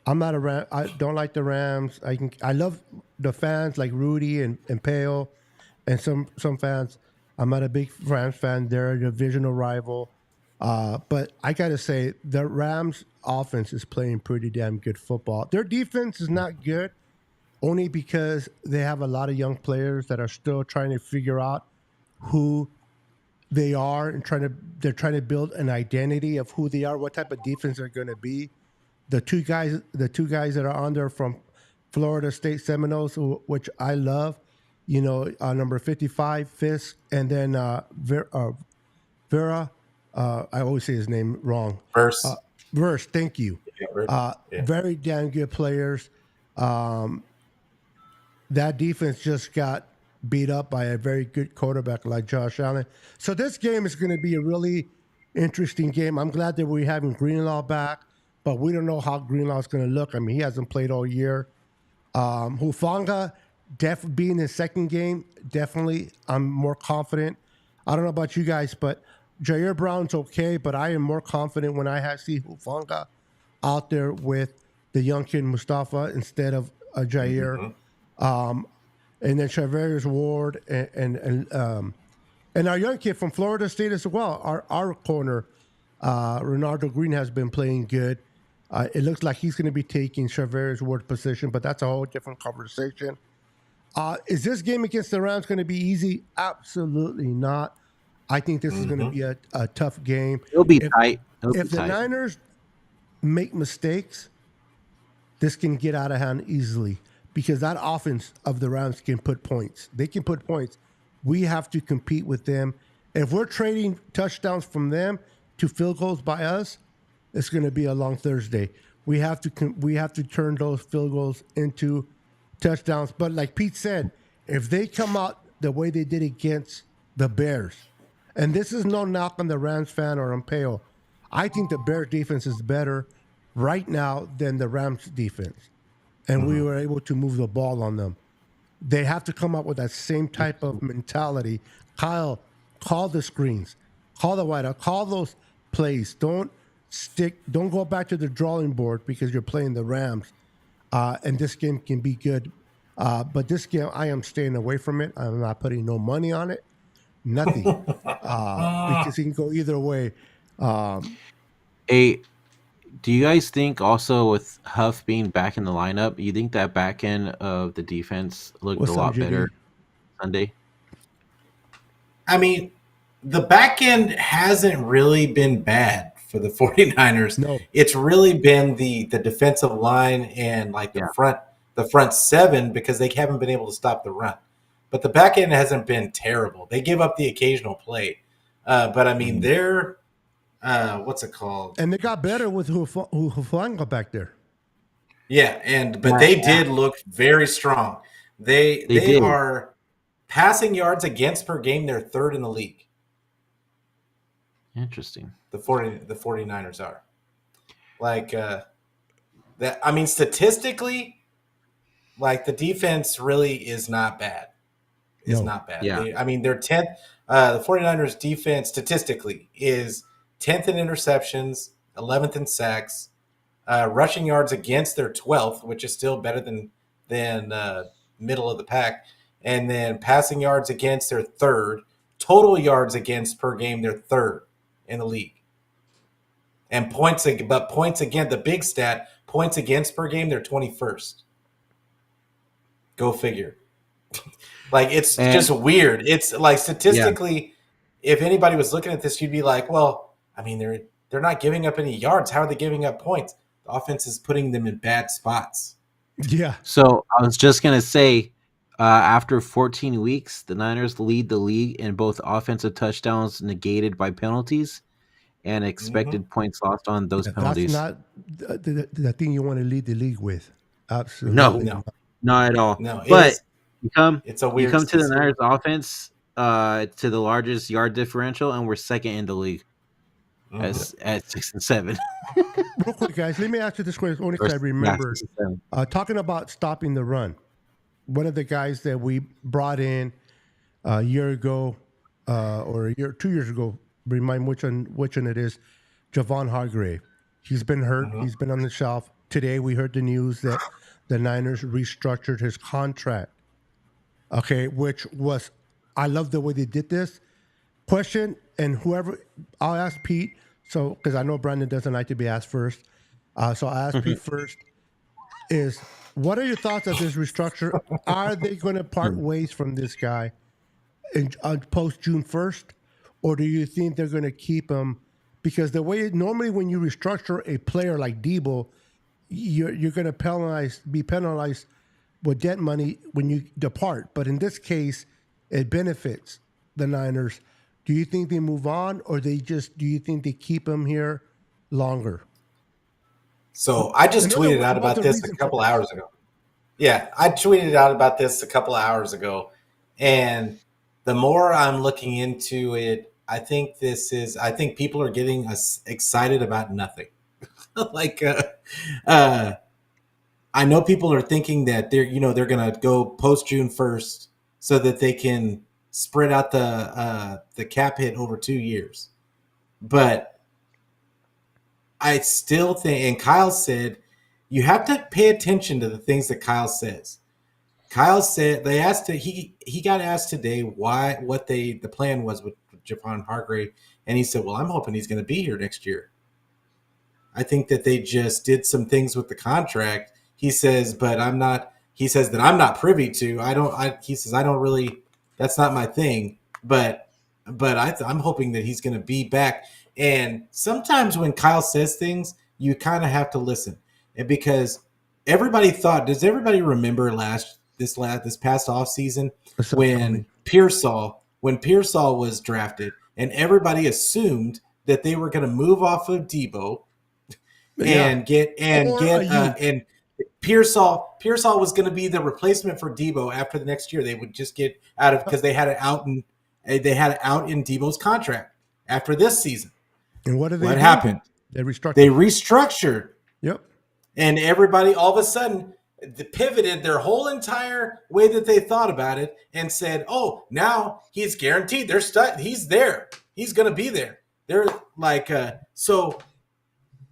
I'm not a Ram. I don't like the Rams. I love the fans like Rudy and Pale, and some fans. I'm not a big Rams fan. They're a divisional rival. But I got to say, the Rams offense is playing pretty damn good football. Their defense is not good, only because they have a lot of young players that are still trying to figure out who they are and they're trying to build an identity of who they are, what type of defense they're going to be. The two guys that are on there from Florida State Seminoles, which I love, number 55, Fisk, and then Vera. I always say his name wrong. Verse, thank you. Very damn good players. That defense just got beat up by a very good quarterback like Josh Allen. So this game is going to be a really interesting game. I'm glad that we're having Greenlaw back. but we don't know how Greenlaw's going to look. I mean, he hasn't played all year. Hufanga, being his second game, definitely I'm more confident. I don't know about you guys, but Jair Brown's okay, but I am more confident when I see Hufanga out there with the young kid Mustafa instead of Jair. And then Chavez Ward and our young kid from Florida State as well. Our corner, Ronaldo Green, has been playing good. It looks like he's going to be taking Chavez Ward's position, but that's a whole different conversation. Is this game against the Rams going to be easy? Absolutely not. I think this is going to be a tough game. It'll be tight. If the Niners make mistakes, this can get out of hand easily because that offense of the Rams can put points. They can put points. We have to compete with them. If we're trading touchdowns from them to field goals by us, it's going to be a long Thursday. We have to turn those field goals into touchdowns. But like Pete said, if they come out the way they did against the Bears, and this is no knock on the Rams fan or on Peo, I think the Bears defense is better right now than the Rams defense. And we were able to move the ball on them. They have to come up with that same type of mentality. Kyle, call the screens, call the wideout, call those plays. Don't go back to the drawing board because you're playing the Rams. And this game can be good. But this game, I am staying away from it. I'm not putting no money on it. Nothing. Because it can go either way. Do you guys think also with Huff being back in the lineup, you think that back end of the defense looked a lot better Sunday? I mean, the back end hasn't really been bad for the 49ers. No. It's really been the defensive line and like the front seven because they haven't been able to stop the run. But the back end hasn't been terrible. They give up the occasional play. But I mean, they're what's it called? And they got better with Hufanga back there. Yeah, but they did look very strong. They are passing yards against per game. They're third in the league. Interesting. The 49ers are. Like that. I mean, statistically, like the defense really is not bad. It's not bad. Yeah. They're 10th. The 49ers defense statistically is 10th in interceptions, 11th in sacks, rushing yards against their 12th, which is still better than middle of the pack, and then passing yards against their third, total yards against per game they're third in the league, and points again. The big stat, points against per game they're 21st. Go figure. Like it's just weird. It's like statistically, if anybody was looking at this, you'd be like, well, I mean, they're not giving up any yards. How are they giving up points? The offense is putting them in bad spots. Yeah. So I was just gonna say, after 14 weeks, the Niners lead the league in both offensive touchdowns negated by penalties and expected points lost on those penalties. That's not the thing you want to lead the league with. Absolutely. No, not at all. No, but it's a weird. You come to the Niners offense, to the largest yard differential, and we're second in the league at 6 and 7. Real quick, guys, let me ask you this question. Only because I remember talking about stopping the run. One of the guys that we brought in a year ago, or 2 years ago, remind me which one it is, Javon Hargrave. He's been hurt. He's been on the shelf. Today we heard the news that the Niners restructured his contract. Okay, which was, I love the way they did this. Question, and whoever, I'll ask Pete, so because I know Brandon doesn't like to be asked first. So I'll ask Pete first, is what are your thoughts of this restructure? Are they going to part ways from this guy post June 1st? Or do you think they're going to keep him? Because the way normally when you restructure a player like Debo, you're going to be penalized with debt money when you depart. But in this case, it benefits the Niners. Do you think they move on, or do you think they keep him here longer? So I just tweeted out about this a couple hours ago. Yeah, I tweeted out about this a couple of hours ago. And the more I'm looking into it, I think people are getting excited about nothing. like, I know people are thinking that they're going to go post June 1st so that they can spread out the cap hit over 2 years. But I still think, and Kyle said, you have to pay attention to the things that Kyle says. Kyle said he got asked today what the plan was with Javon Hargrave, and he said, "Well, I'm hoping he's going to be here next year." I think that they just did some things with the contract. He says, but I'm not. He says that I'm not privy to. He says I don't really. That's not my thing. But I'm hoping that he's going to be back. And sometimes when Kyle says things, you kind of have to listen, and because everybody thought. Does everybody remember this past offseason when Pearsall was drafted, and everybody assumed that they were going to move off of Debo and Pearsall was going to be the replacement for Debo after the next year. They would just get out of because they had it out in Debo's contract after this season. And what happened? They restructured. Yep. And everybody all of a sudden pivoted their whole entire way that they thought about it and said, "Oh, now he's guaranteed. They're stuck. He's there. He's going to be there." They're like, so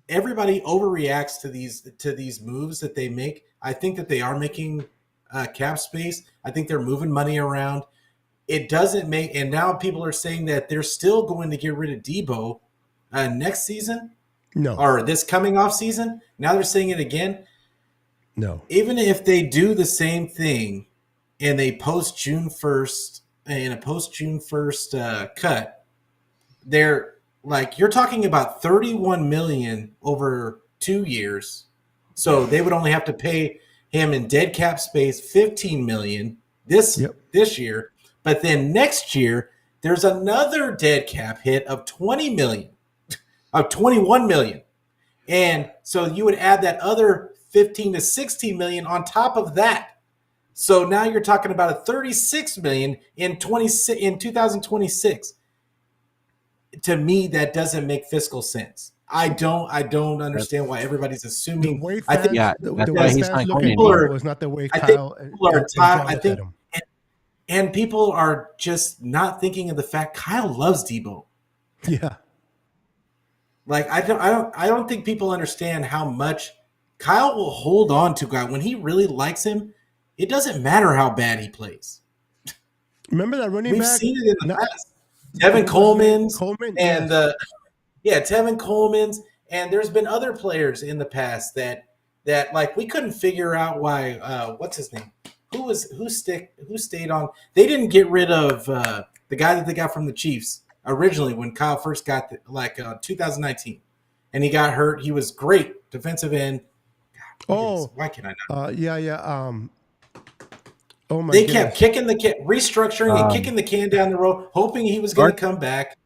everybody overreacts to these moves that they make. I think that they are making cap space. I think they're moving money around. It doesn't make, and now people are saying that they're still going to get rid of Debo next season. No, or this coming off season. Now they're saying it again. No. Even if they do the same thing and they post June 1st in a post June 1st cut, they're like, you're talking about $31 million over 2 years. So they would only have to pay him in dead cap space $15 million this year. But then next year, there's another dead cap hit of $20 million, of $21 million. And so you would add that other 15 to 16 million on top of that. So now you're talking about a 36 million in 2026. To me, that doesn't make fiscal sense. I don't understand why everybody's assuming. The way I think the way fans look at Debo was not the way Kyle and people are just not thinking of the fact Kyle loves Debo. Yeah. Like I don't think people understand how much Kyle will hold on to guy when he really likes him. It doesn't matter how bad he plays. Remember that running back? We've seen it in the past. Tevin Coleman's and Tevin Coleman's, and there's been other players in the past that like we couldn't figure out why. What's his name? Who stayed on? They didn't get rid of the guy that they got from the Chiefs originally when Kyle first got 2019, and he got hurt. He was great defensive end. God, why can I not? Oh my! They kept kicking the can, restructuring and kicking the can down the road, hoping he was going to come back.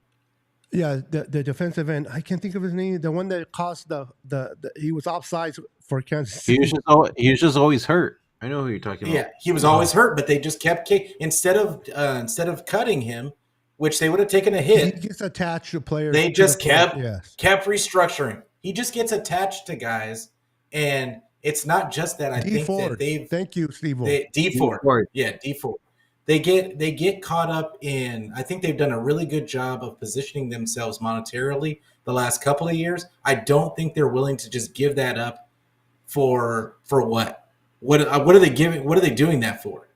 Yeah, the defensive end. I can't think of his name. The one that caused the he was offsides for Kansas City. He was just always hurt. I know who you're talking about. Yeah, he was always hurt, but they just kept kicking instead of cutting him, which they would have taken a hit. He gets attached to players. They just kept restructuring. He just gets attached to guys, and it's not just that. I think that they've. Thank you, Steve. D Ford. Yeah, D Ford. They get caught up in. I think they've done a really good job of positioning themselves monetarily the last couple of years. I don't think they're willing to just give that up for what? What are they giving? What are they doing that for?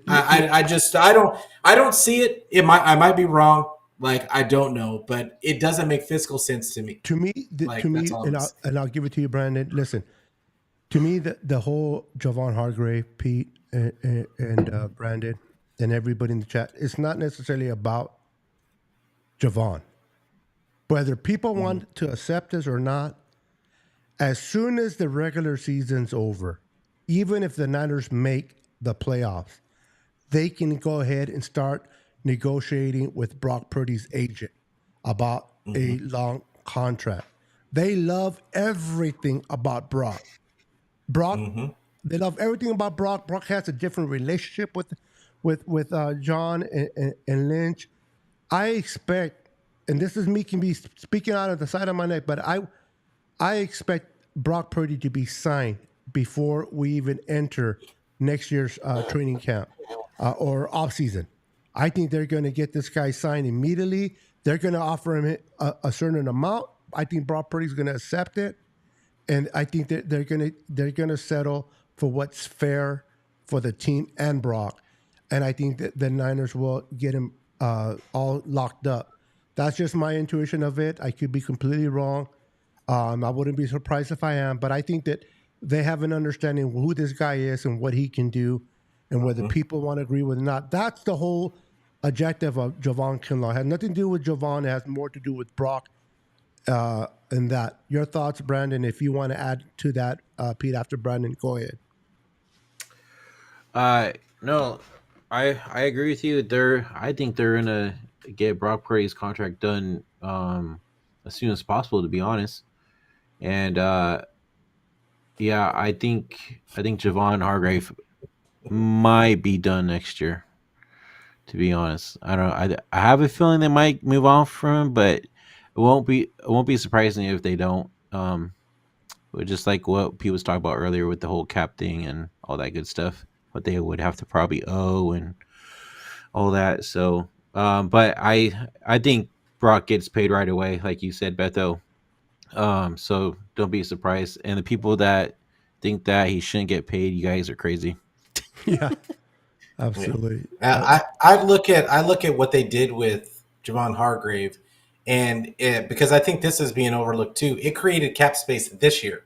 I don't see it. I might be wrong. Like I don't know, but it doesn't make fiscal sense to me. To me, and I'll give it to you, Brandon. Listen, to me, the whole Javon Hargrave, Pete, and Brandon, and everybody in the chat, it's not necessarily about Javon. Whether people want to accept this or not, as soon as the regular season's over, even if the Niners make the playoffs, they can go ahead and start negotiating with Brock Purdy's agent about a long contract. They love everything about Brock. They love everything about Brock. Brock has a different relationship with John and Lynch. I expect, and this is me can be speaking out of the side of my neck, but I expect Brock Purdy to be signed before we even enter next year's training camp or off season. I think they're going to get this guy signed immediately. They're going to offer him a certain amount. I think Brock Purdy's going to accept it, and I think that they're going to settle for what's fair for the team and Brock. And I think that the Niners will get him all locked up. That's just my intuition of it. I could be completely wrong. I wouldn't be surprised if I am, but I think that they have an understanding of who this guy is and what he can do, and whether people want to agree with it or not. That's the whole objective of Javon Kinlaw. It has nothing to do with Javon. It has more to do with Brock and that. Your thoughts, Brandon, if you want to add to that, Pete, after Brandon, go ahead. No, I agree with you. I think they're gonna get Brock Purdy's contract done as soon as possible, to be honest. And yeah, I think Javon Hargrave might be done next year. To be honest, I don't. I have a feeling they might move on from him, but it won't be surprising if they don't. Just like what Pete was talking about earlier with the whole cap thing and all that good stuff, what they would have to probably owe and all that. So, but I think Brock gets paid right away, like you said, Beto. So don't be surprised. And the people that think that he shouldn't get paid, you guys are crazy. Yeah, absolutely. I look at what they did with Javon Hargrave, and because I think this is being overlooked too. It created cap space this year.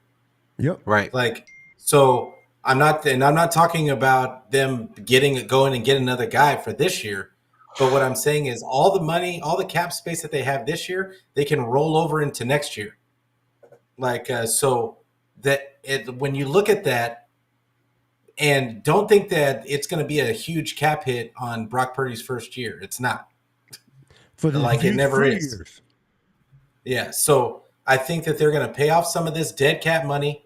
Yep. Right. Like, so I'm not talking about them going and get another guy for this year. But what I'm saying is all the money, all the cap space that they have this year, they can roll over into next year. Like, so that when you look at that, and don't think that it's going to be a huge cap hit on Brock Purdy's first year. It's not. For the like, it never is. Years. Yeah. So I think that they're going to pay off some of this dead cap money.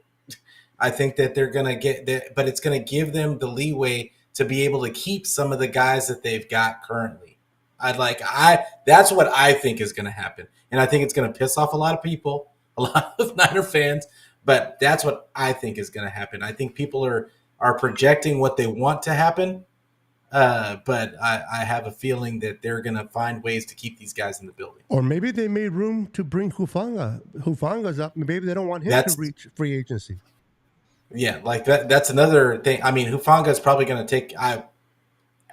I think that they're going to get that, but it's going to give them the leeway to be able to keep some of the guys that they've got currently. That's what I think is going to happen. And I think it's going to piss off a lot of people, a lot of Niner fans, but that's what I think is going to happen. I think people are projecting what they want to happen, but I have a feeling that they're going to find ways to keep these guys in the building. Or maybe they made room to bring Hufanga. Hufanga's up. Maybe they don't want him to reach free agency. Yeah, like that's another thing. I mean, Hufanga is probably going to take.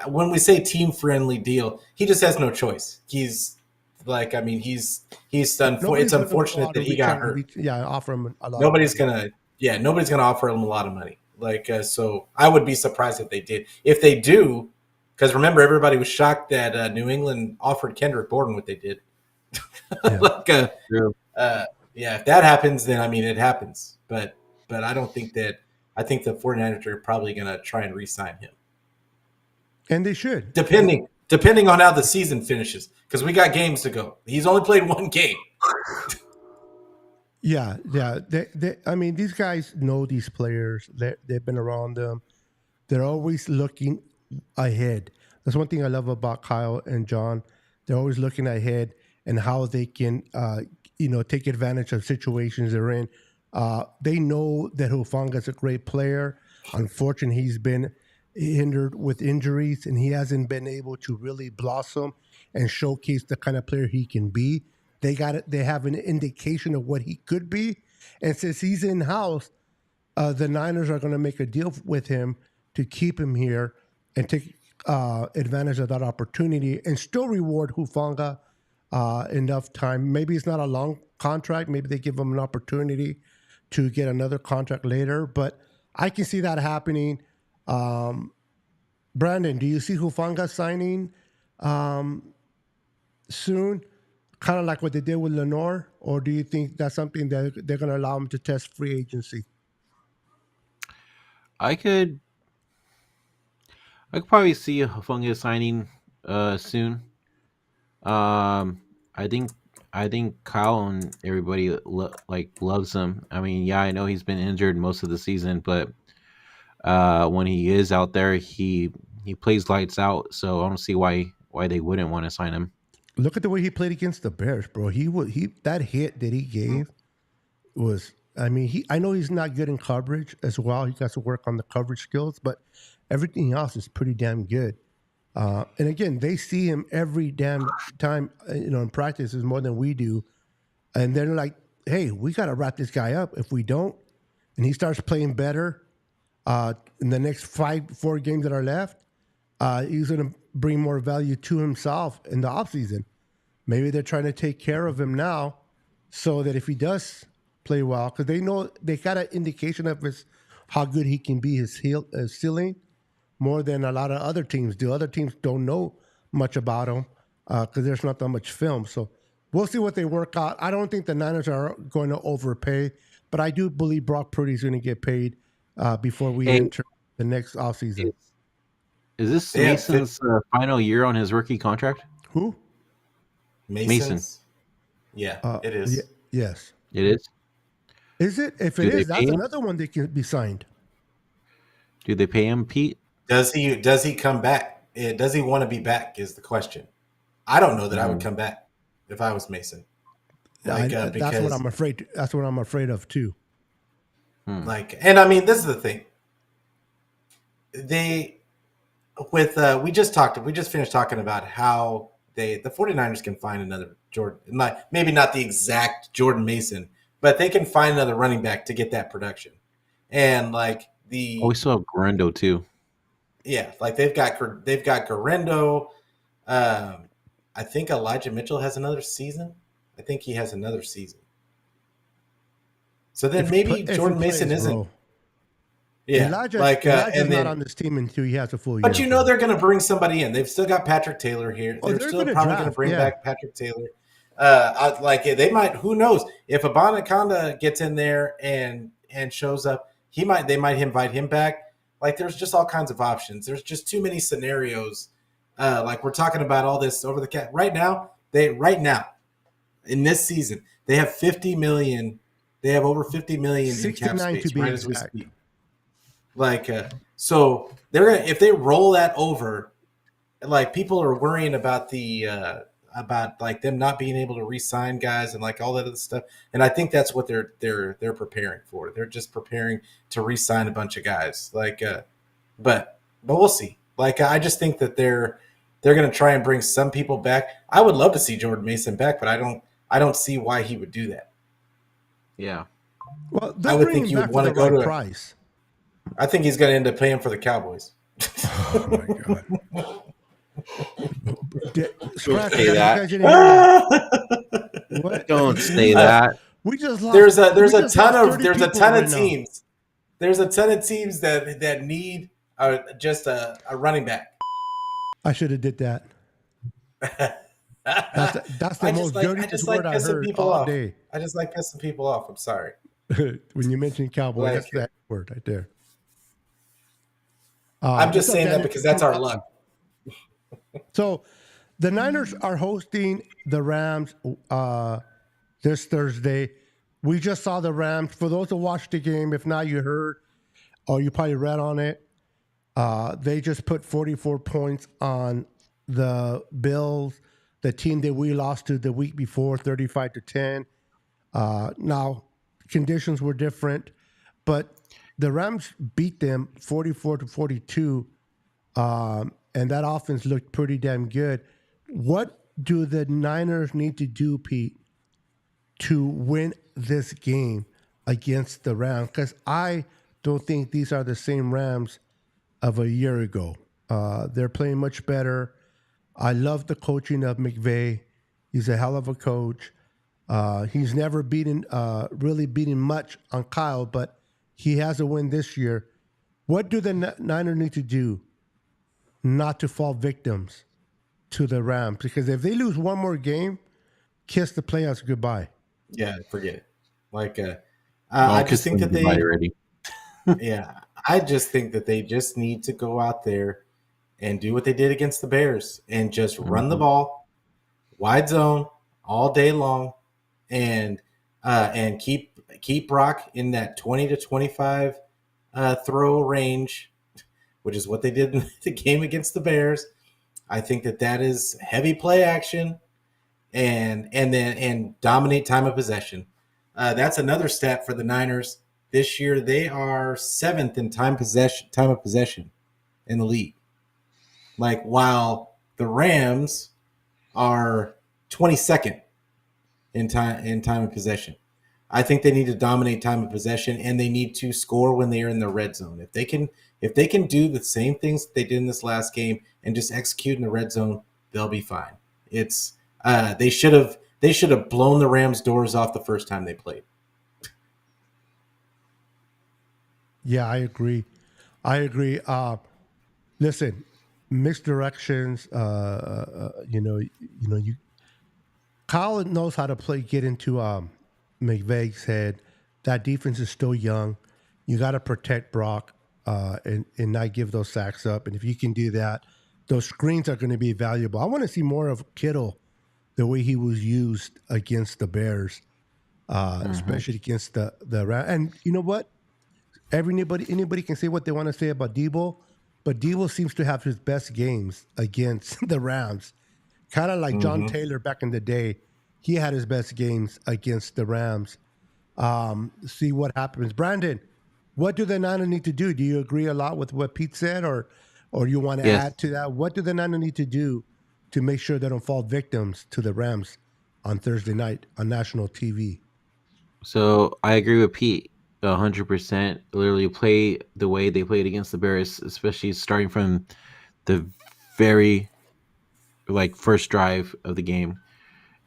When we say team-friendly deal, he just has no choice. He's like, I mean, it's unfortunate that he got hurt. Offer him a lot. Nobody's gonna offer him a lot of money. Like, so I would be surprised if they did. If they do, because remember, everybody was shocked that New England offered Kendrick Bourne what they did. Yeah. If that happens, then I mean, it happens. But I don't think that. I think the 49ers are probably going to try and re-sign him. And they should. Depending on how the season finishes, because we got games to go. He's only played one game. Yeah. I mean, these guys know these players. They've been around them. They're always looking ahead. That's one thing I love about Kyle and John. They're always looking ahead and how they can, take advantage of situations they're in. They know that Hufanga is a great player. Unfortunately, he's been hindered with injuries, and he hasn't been able to really blossom and showcase the kind of player he can be. They have an indication of what he could be, and since he's in house, the Niners are going to make a deal with him to keep him here and take advantage of that opportunity and still reward Hufanga enough time. Maybe it's not a long contract. Maybe they give him an opportunity to get another contract later, but I can see that happening. Brandon, do you see Hufanga signing soon, kind of like what they did with Lenore, or do you think that's something that they're going to allow him to test free agency? I could probably see Hufanga signing soon. I think Kyle and everybody loves him. I mean, yeah, I know he's been injured most of the season, but when he is out there, he plays lights out. So I don't see why they wouldn't want to sign him. Look at the way he played against the Bears, bro. That hit that he gave was. I mean, I know he's not good in coverage as well. He got to work on the coverage skills, but everything else is pretty damn good. And again, they see him every damn time, in practices more than we do. And they're like, hey, we got to wrap this guy up. If we don't, and he starts playing better in the next 4 games that are left, he's going to bring more value to himself in the offseason. Maybe they're trying to take care of him now so that if he does play well, because they know they got an indication of how good he can be, his ceiling, more than a lot of other teams do. Other teams don't know much about him because there's not that much film. So we'll see what they work out. I don't think the Niners are going to overpay, but I do believe Brock Purdy's going to get paid before we enter the next offseason. Is this Mason's final year on his rookie contract? Who? Mason. Yeah, it is. Yes. It is? Is it? If it is, that's another one that can be signed. Do they pay him, Pete? Does he come back? Does he want to be back is the question. I don't know that I would come back if I was Mason. That's what I'm afraid. That's what I'm afraid of too. And I mean, this is the thing. We just finished talking about how the 49ers can find another Jordan, maybe not the exact Jordan Mason, but they can find another running back to get that production. And we still have Garendo too. Yeah, they've got Garendo. I think Elijah Mitchell has another season. I think he has another season. So then maybe Jordan Mason isn't. Yeah, Elijah's not on this team until he has a full year. But they're going to bring somebody in. They've still got Patrick Taylor here. They're still probably going to bring back Patrick Taylor. They might. Who knows if Abanikanda gets in there and shows up? They might invite him back. There's just all kinds of options. There's just too many scenarios. We're talking about all this over the cap right now. In this season, they have $50 million. They have over $50 million in cap space right as we speak. So they're gonna, if they roll that over, people are worrying about about them not being able to re-sign guys and all that other stuff. And I think that's what they're preparing for. They're just preparing to re-sign a bunch of guys. But we'll see. I just think that they're going to try and bring some people back. I would love to see Jordan Mason back, but I don't see why he would do that. Yeah. Well, I would think you would want to go to price. I think he's going to end up paying for the Cowboys. Oh my god! Don't say that. What? Don't say that. We just lost. There's a ton of teams. Now. There's a ton of teams that need just a running back. I should have did that. That's the most dirtiest word I heard all day. I just like pissing people off. I'm sorry. When you mentioned Cowboy, that's that word right there. I'm just saying that because that's our luck. So the Niners are hosting the Rams this Thursday. We just saw the Rams. For those who watched the game, if not, you heard or you probably read on it. They just put 44 points on the Bills, the team that we lost to the week before, 35-10. Now, conditions were different, but the Rams beat them 44-42, and that offense looked pretty damn good. What do the Niners need to do, Pete, to win this game against the Rams? Because I don't think these are the same Rams of a year ago. They're playing much better. I love the coaching of McVay. He's a hell of a coach. He's never really beaten much on Kyle, but he has a win this year. What do the Niners need to do not to fall victims to the Rams? Because if they lose one more game, kiss the playoffs goodbye. Yeah, forget it. I just think that I just think that they just need to go out there and do what they did against the Bears and just run the ball, wide zone all day long, and keep Brock in that 20 to 25 throw range, which is what they did in the game against the Bears. I think that is heavy play action and dominate time of possession. That's another stat for the Niners. This year, they are 7th in time of possession in the league. Like, while the Rams are 22nd in time of possession. I think they need to dominate time of possession, and they need to score when they are in the red zone. If they can do the same things they did in this last game and just execute in the red zone, they'll be fine. It's they should have blown the Rams' doors off the first time they played. Yeah, I agree. Listen, mixed directions. Kyle knows how to play. Get into McVay's head. That defense is still young. You got to protect Brock and not give those sacks up. And if you can do that, those screens are going to be valuable. I want to see more of Kittle, the way he was used against the Bears, especially against the and you know what? Anybody can say what they want to say about Debo, but Debo seems to have his best games against the Rams. Kind of like John Taylor back in the day. He had his best games against the Rams. See what happens. Brandon, what do the Niners need to do? Do you agree a lot with what Pete said, or you want to add to that? What do the Niners need to do to make sure they don't fall victims to the Rams on Thursday night on national TV? So I agree with Pete 100%. Literally play the way they played against the Bears, especially starting from the very first drive of the game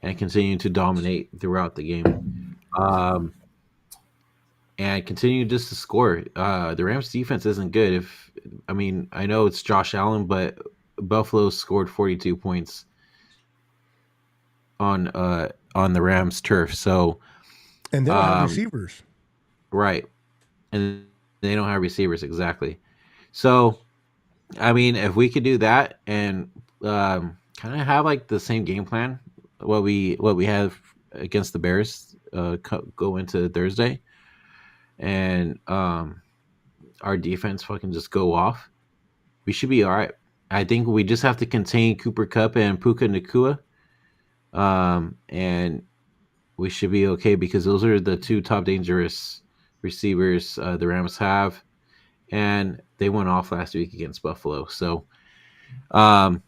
and continue to dominate throughout the game. And continue just to score. The Rams defense isn't good. I know it's Josh Allen, but Buffalo scored 42 points on the Rams turf. So, and they don't have receivers, right? And they don't have receivers exactly. So, if we could do that and kind of have the same game plan, what we have against the Bears, go into Thursday, and our defense fucking just go off, we should be all right. I think we just have to contain Cooper Kupp and Puka Nacua, and we should be okay because those are the two top dangerous receivers the Rams have, and they went off last week against Buffalo. So, I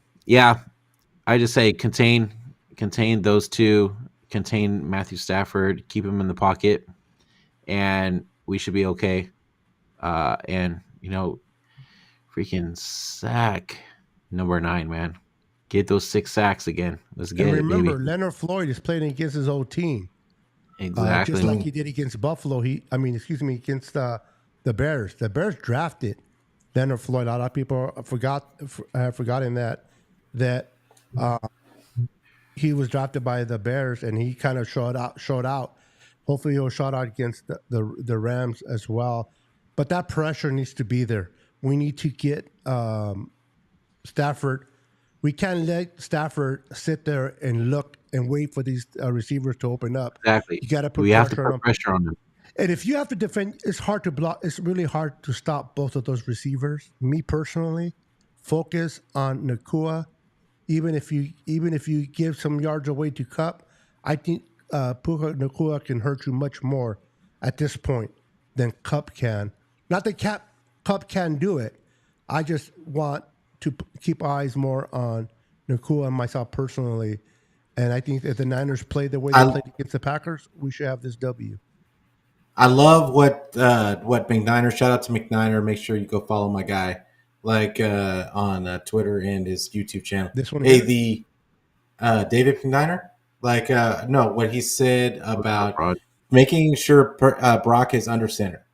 just say contain those two, contain Matthew Stafford, keep him in the pocket, and we should be okay. Freaking sack number 9, man. Get those 6 sacks again. Let's get it, baby. Remember, Leonard Floyd is playing against his old team. Exactly. Just like he did against Buffalo. Against the Bears. The Bears drafted Leonard Floyd. A lot of people have forgotten that he was drafted by the Bears, and he kind of showed out. Hopefully, he'll show out against the Rams as well. But that pressure needs to be there. We need to get Stafford. We can't let Stafford sit there and look and wait for these receivers to open up. Exactly. You got to put pressure on them. And if you have to defend, it's hard to block. It's really hard to stop both of those receivers. Me personally, focus on Nacua. Even if you give some yards away to Kupp, I think Puka Nacua can hurt you much more at this point than Kupp can. Not that Kupp can do it. I just want to keep eyes more on Nacua and myself personally. And I think if the Niners play the way they played against the Packers, we should have this W. I love what McNiner. Shout out to McNiner. Make sure you go follow my guy, on Twitter and his YouTube channel. This one, David McNiner. What he said about making sure Brock is under center.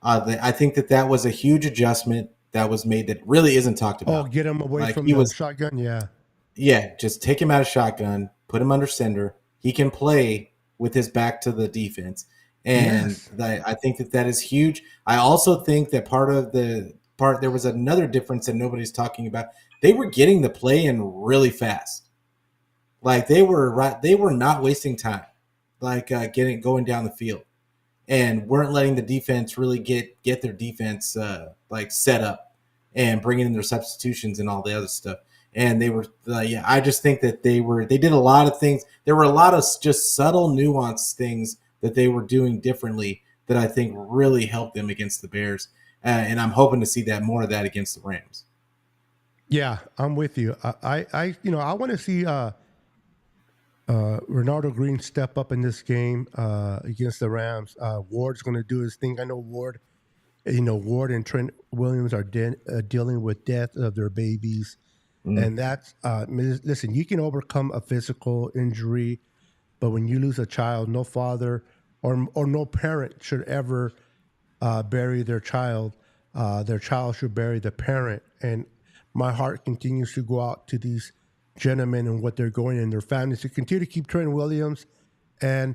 I think that was a huge adjustment that was made that really isn't talked about. Oh, get him away from the shotgun, yeah. Yeah, just take him out of shotgun, put him under center. He can play with his back to the defense. And yes. I think that is huge. I also think that there was another difference that nobody's talking about. They were getting the play in really fast. They were not wasting time, going down the field, and weren't letting the defense really get their defense set up and bringing in their substitutions and all the other stuff. And they were, I just think that they did a lot of things. There were a lot of just subtle nuanced things that they were doing differently that I think really helped them against the Bears. And I'm hoping to see that more of that against the Rams. Yeah, I'm with you. I want to see Ronaldo Green step up in this game against the Rams. Ward's going to do his thing. I know Ward and Trent Williams are dealing with death of their babies. And that's, listen, you can overcome a physical injury, but when you lose a child, no father or no parent should ever bury their child. Their child should bury the parent. And my heart continues to go out to these gentlemen and what they're going and their families. To continue to keep Trent Williams and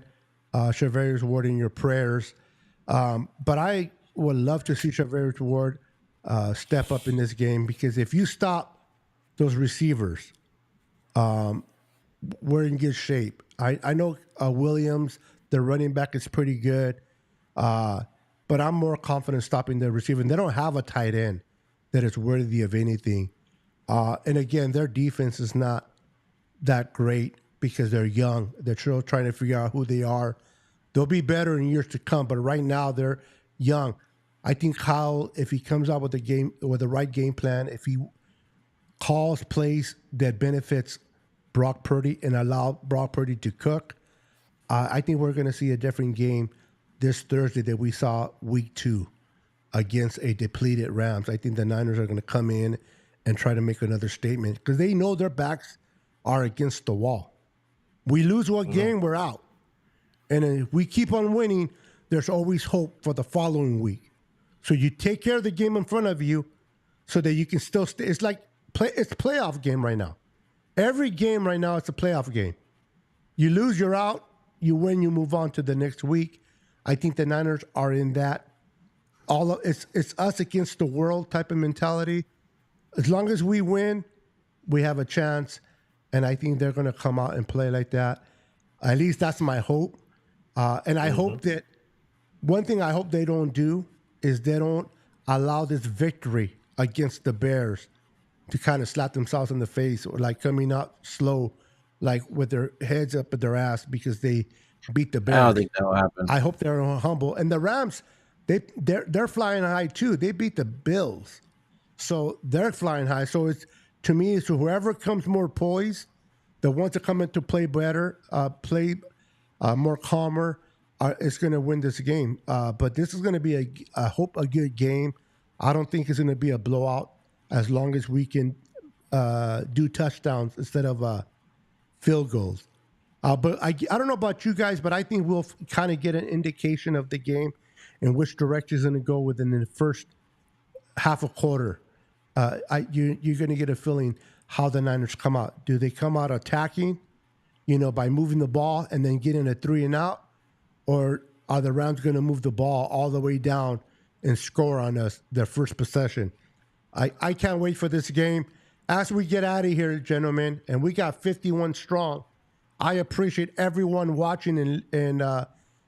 Charvarius Ward in your prayers. But I would love to see Charvarius Ward step up in this game, because if you stop those receivers, we're in good shape. I know Williams, the running back, is pretty good, but I'm more confident stopping the receiver. And they don't have a tight end that is worthy of anything. And again, their defense is not that great because they're young. They're still trying to figure out who they are. They'll be better in years to come, but right now they're young. I think Kyle, if he comes out with the right game plan, if he calls plays that benefits Brock Purdy and allow Brock Purdy to cook, I think we're going to see a different game this Thursday that we saw week 2 against a depleted Rams. I think the Niners are going to come in and try to make another statement because they know their backs are against the wall. We lose one game, we're out. And if we keep on winning, there's always hope for the following week. So you take care of the game in front of you so that you can still stay. It's like it's a playoff game right now. Every game right now, it's a playoff game. You lose, you're out. You win, you move on to the next week. I think the Niners are in that it's us against the world type of mentality. As long as we win, we have a chance. And I think they're going to come out and play like that. At least that's my hope. And I hope that one thing I hope they don't do is they don't allow this victory against the Bears to kind of slap themselves in the face or like coming out slow, like with their heads up at their ass because they beat the Bears. I don't think that will happen. I hope they're humble. And the Rams, they're flying high too. They beat the Bills. So they're flying high. So it's, to me, it's whoever comes more poised, the ones that come in to play better, play more calmer, is going to win this game. But this is going to be, I hope, a good game. I don't think it's going to be a blowout as long as we can do touchdowns instead of field goals. But I don't know about you guys, but I think we'll kind of get an indication of the game and which direction is going to go within the first half a quarter. You're going to get a feeling how the Niners come out. Do they come out attacking, by moving the ball and then getting a 3 and out? Or are the Rams going to move the ball all the way down and score on us their first possession? I can't wait for this game. As we get out of here, gentlemen, and we got 51 strong, I appreciate everyone watching and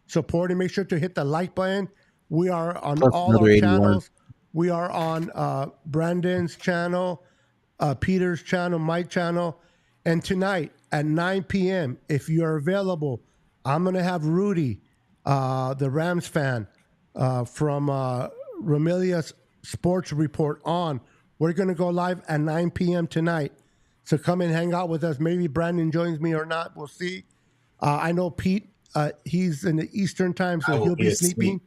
supporting. Make sure to hit the like button. We are on all our channels. We are on Brandon's channel, Peter's channel, my channel. And tonight at 9 p.m., if you're available, I'm going to have Rudy, the Rams fan from Ramelia's Sports Report on. We're going to go live at 9 p.m. tonight. So come and hang out with us. Maybe Brandon joins me or not. We'll see. I know Pete, he's in the Eastern time, so he'll be sleeping.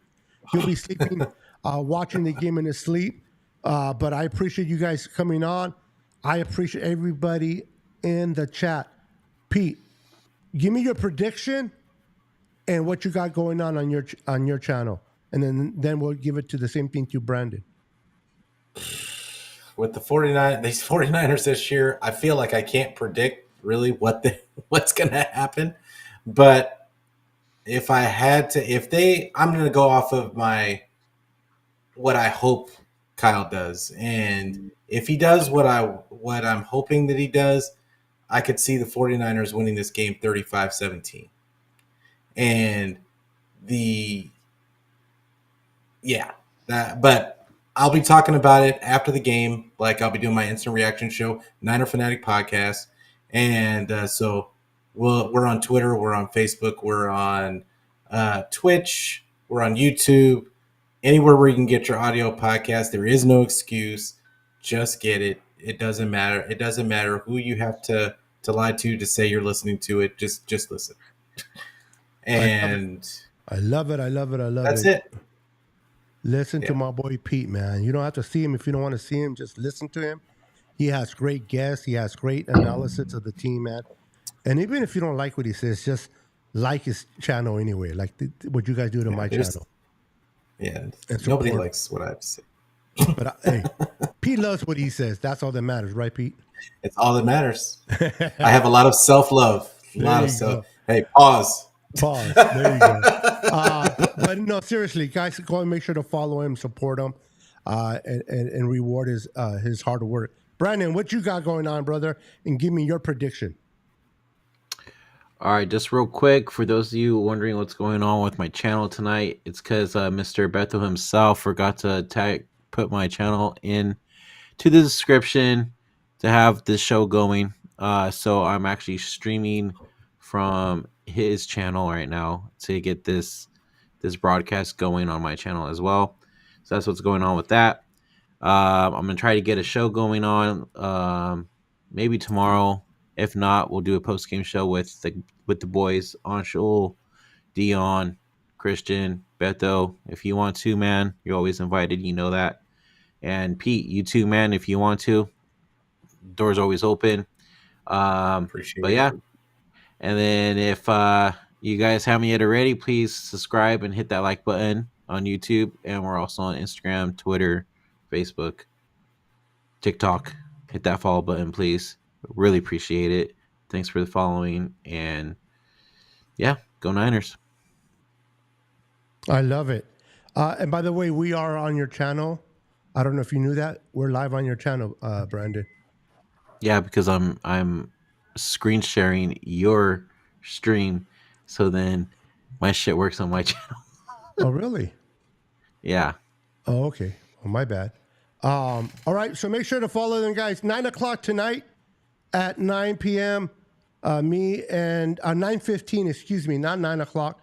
He'll be sleeping, watching the game in his sleep. But I appreciate you guys coming on. I appreciate everybody in the chat. Pete, give me your prediction and what you got going on your channel. And then we'll give it to the same thing to Brandon. With the 49ers this year, I feel like I can't predict really what's going to happen. But if I had to, I'm going to go off of what I hope Kyle does. And if he does what I'm hoping that he does, I could see the 49ers winning this game 35-17. And but I'll be talking about it after the game. Like I'll be doing my instant reaction show, Niner Fanatic Podcast. And so we're on Twitter, we're on Facebook, we're on Twitch. We're on YouTube. Anywhere where you can get your audio podcast. There is no excuse. Just get it. It doesn't matter. It doesn't matter who you have to lie to say you're listening to it. Just listen. And I love it. That's it. Listen to my boy Pete, man. You don't have to see him if you don't want to see him. Just listen to him. He has great guests. He has great analysis of the team, man. And even if you don't like what he says, just like his channel anyway. Like what you guys do to my channel. Yeah. Nobody likes what I have to say. But hey, Pete loves what he says. That's all that matters, right, Pete? It's all that matters. I have a lot of self-love. Hey, pause. There you go. But no, seriously, guys, go and make sure to follow him, support him, and reward his hard work. Brandon, what you got going on, brother? And give me your prediction. All right, just real quick, for those of you wondering what's going on with my channel tonight, it's because Mr. Beto himself forgot to put my channel in to the description to have this show going. So I'm actually streaming from his channel right now to get this broadcast going on my channel as well. So that's what's going on with that. I'm gonna try to get a show going on maybe tomorrow. If not, we'll do a post game show with the boys, Anshul, Dion, Christian, Beto. If you want to, man, you're always invited. You know that. And Pete, you too, man. If you want to, doors always open. Appreciate but yeah. And then if you guys haven't yet already, please subscribe and hit that like button on YouTube. And we're also on Instagram, Twitter, Facebook, TikTok. Hit that follow button, please. Really appreciate it. Thanks for the following. And yeah, go Niners. I love it. And by the way, we are on your channel. I don't know if you knew that. We're live on your channel, Brandon. Yeah, because I'm screen sharing your stream, so then my shit works on my channel. Oh, really? Yeah. Oh, okay. Well, my bad. All right. So make sure to follow them, guys. 9:00 tonight at 9 p.m. Me and 9:15. Excuse me, not 9:00.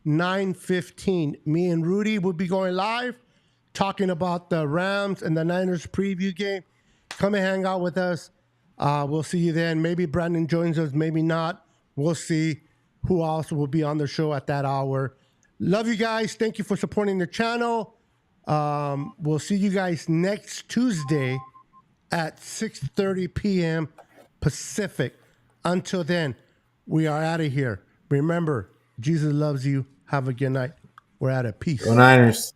9:15. Me and Rudy will be going live, talking about the Rams and the Niners preview game. Come and hang out with us. We'll see you then. Maybe Brandon joins us, maybe not. We'll see who else will be on the show at that hour. Love you guys. Thank you for supporting the channel. We'll see you guys next Tuesday at 6:30 p.m. Pacific. Until then, we are out of here. Remember, Jesus loves you. Have a good night. We're out of peace. Go Niners.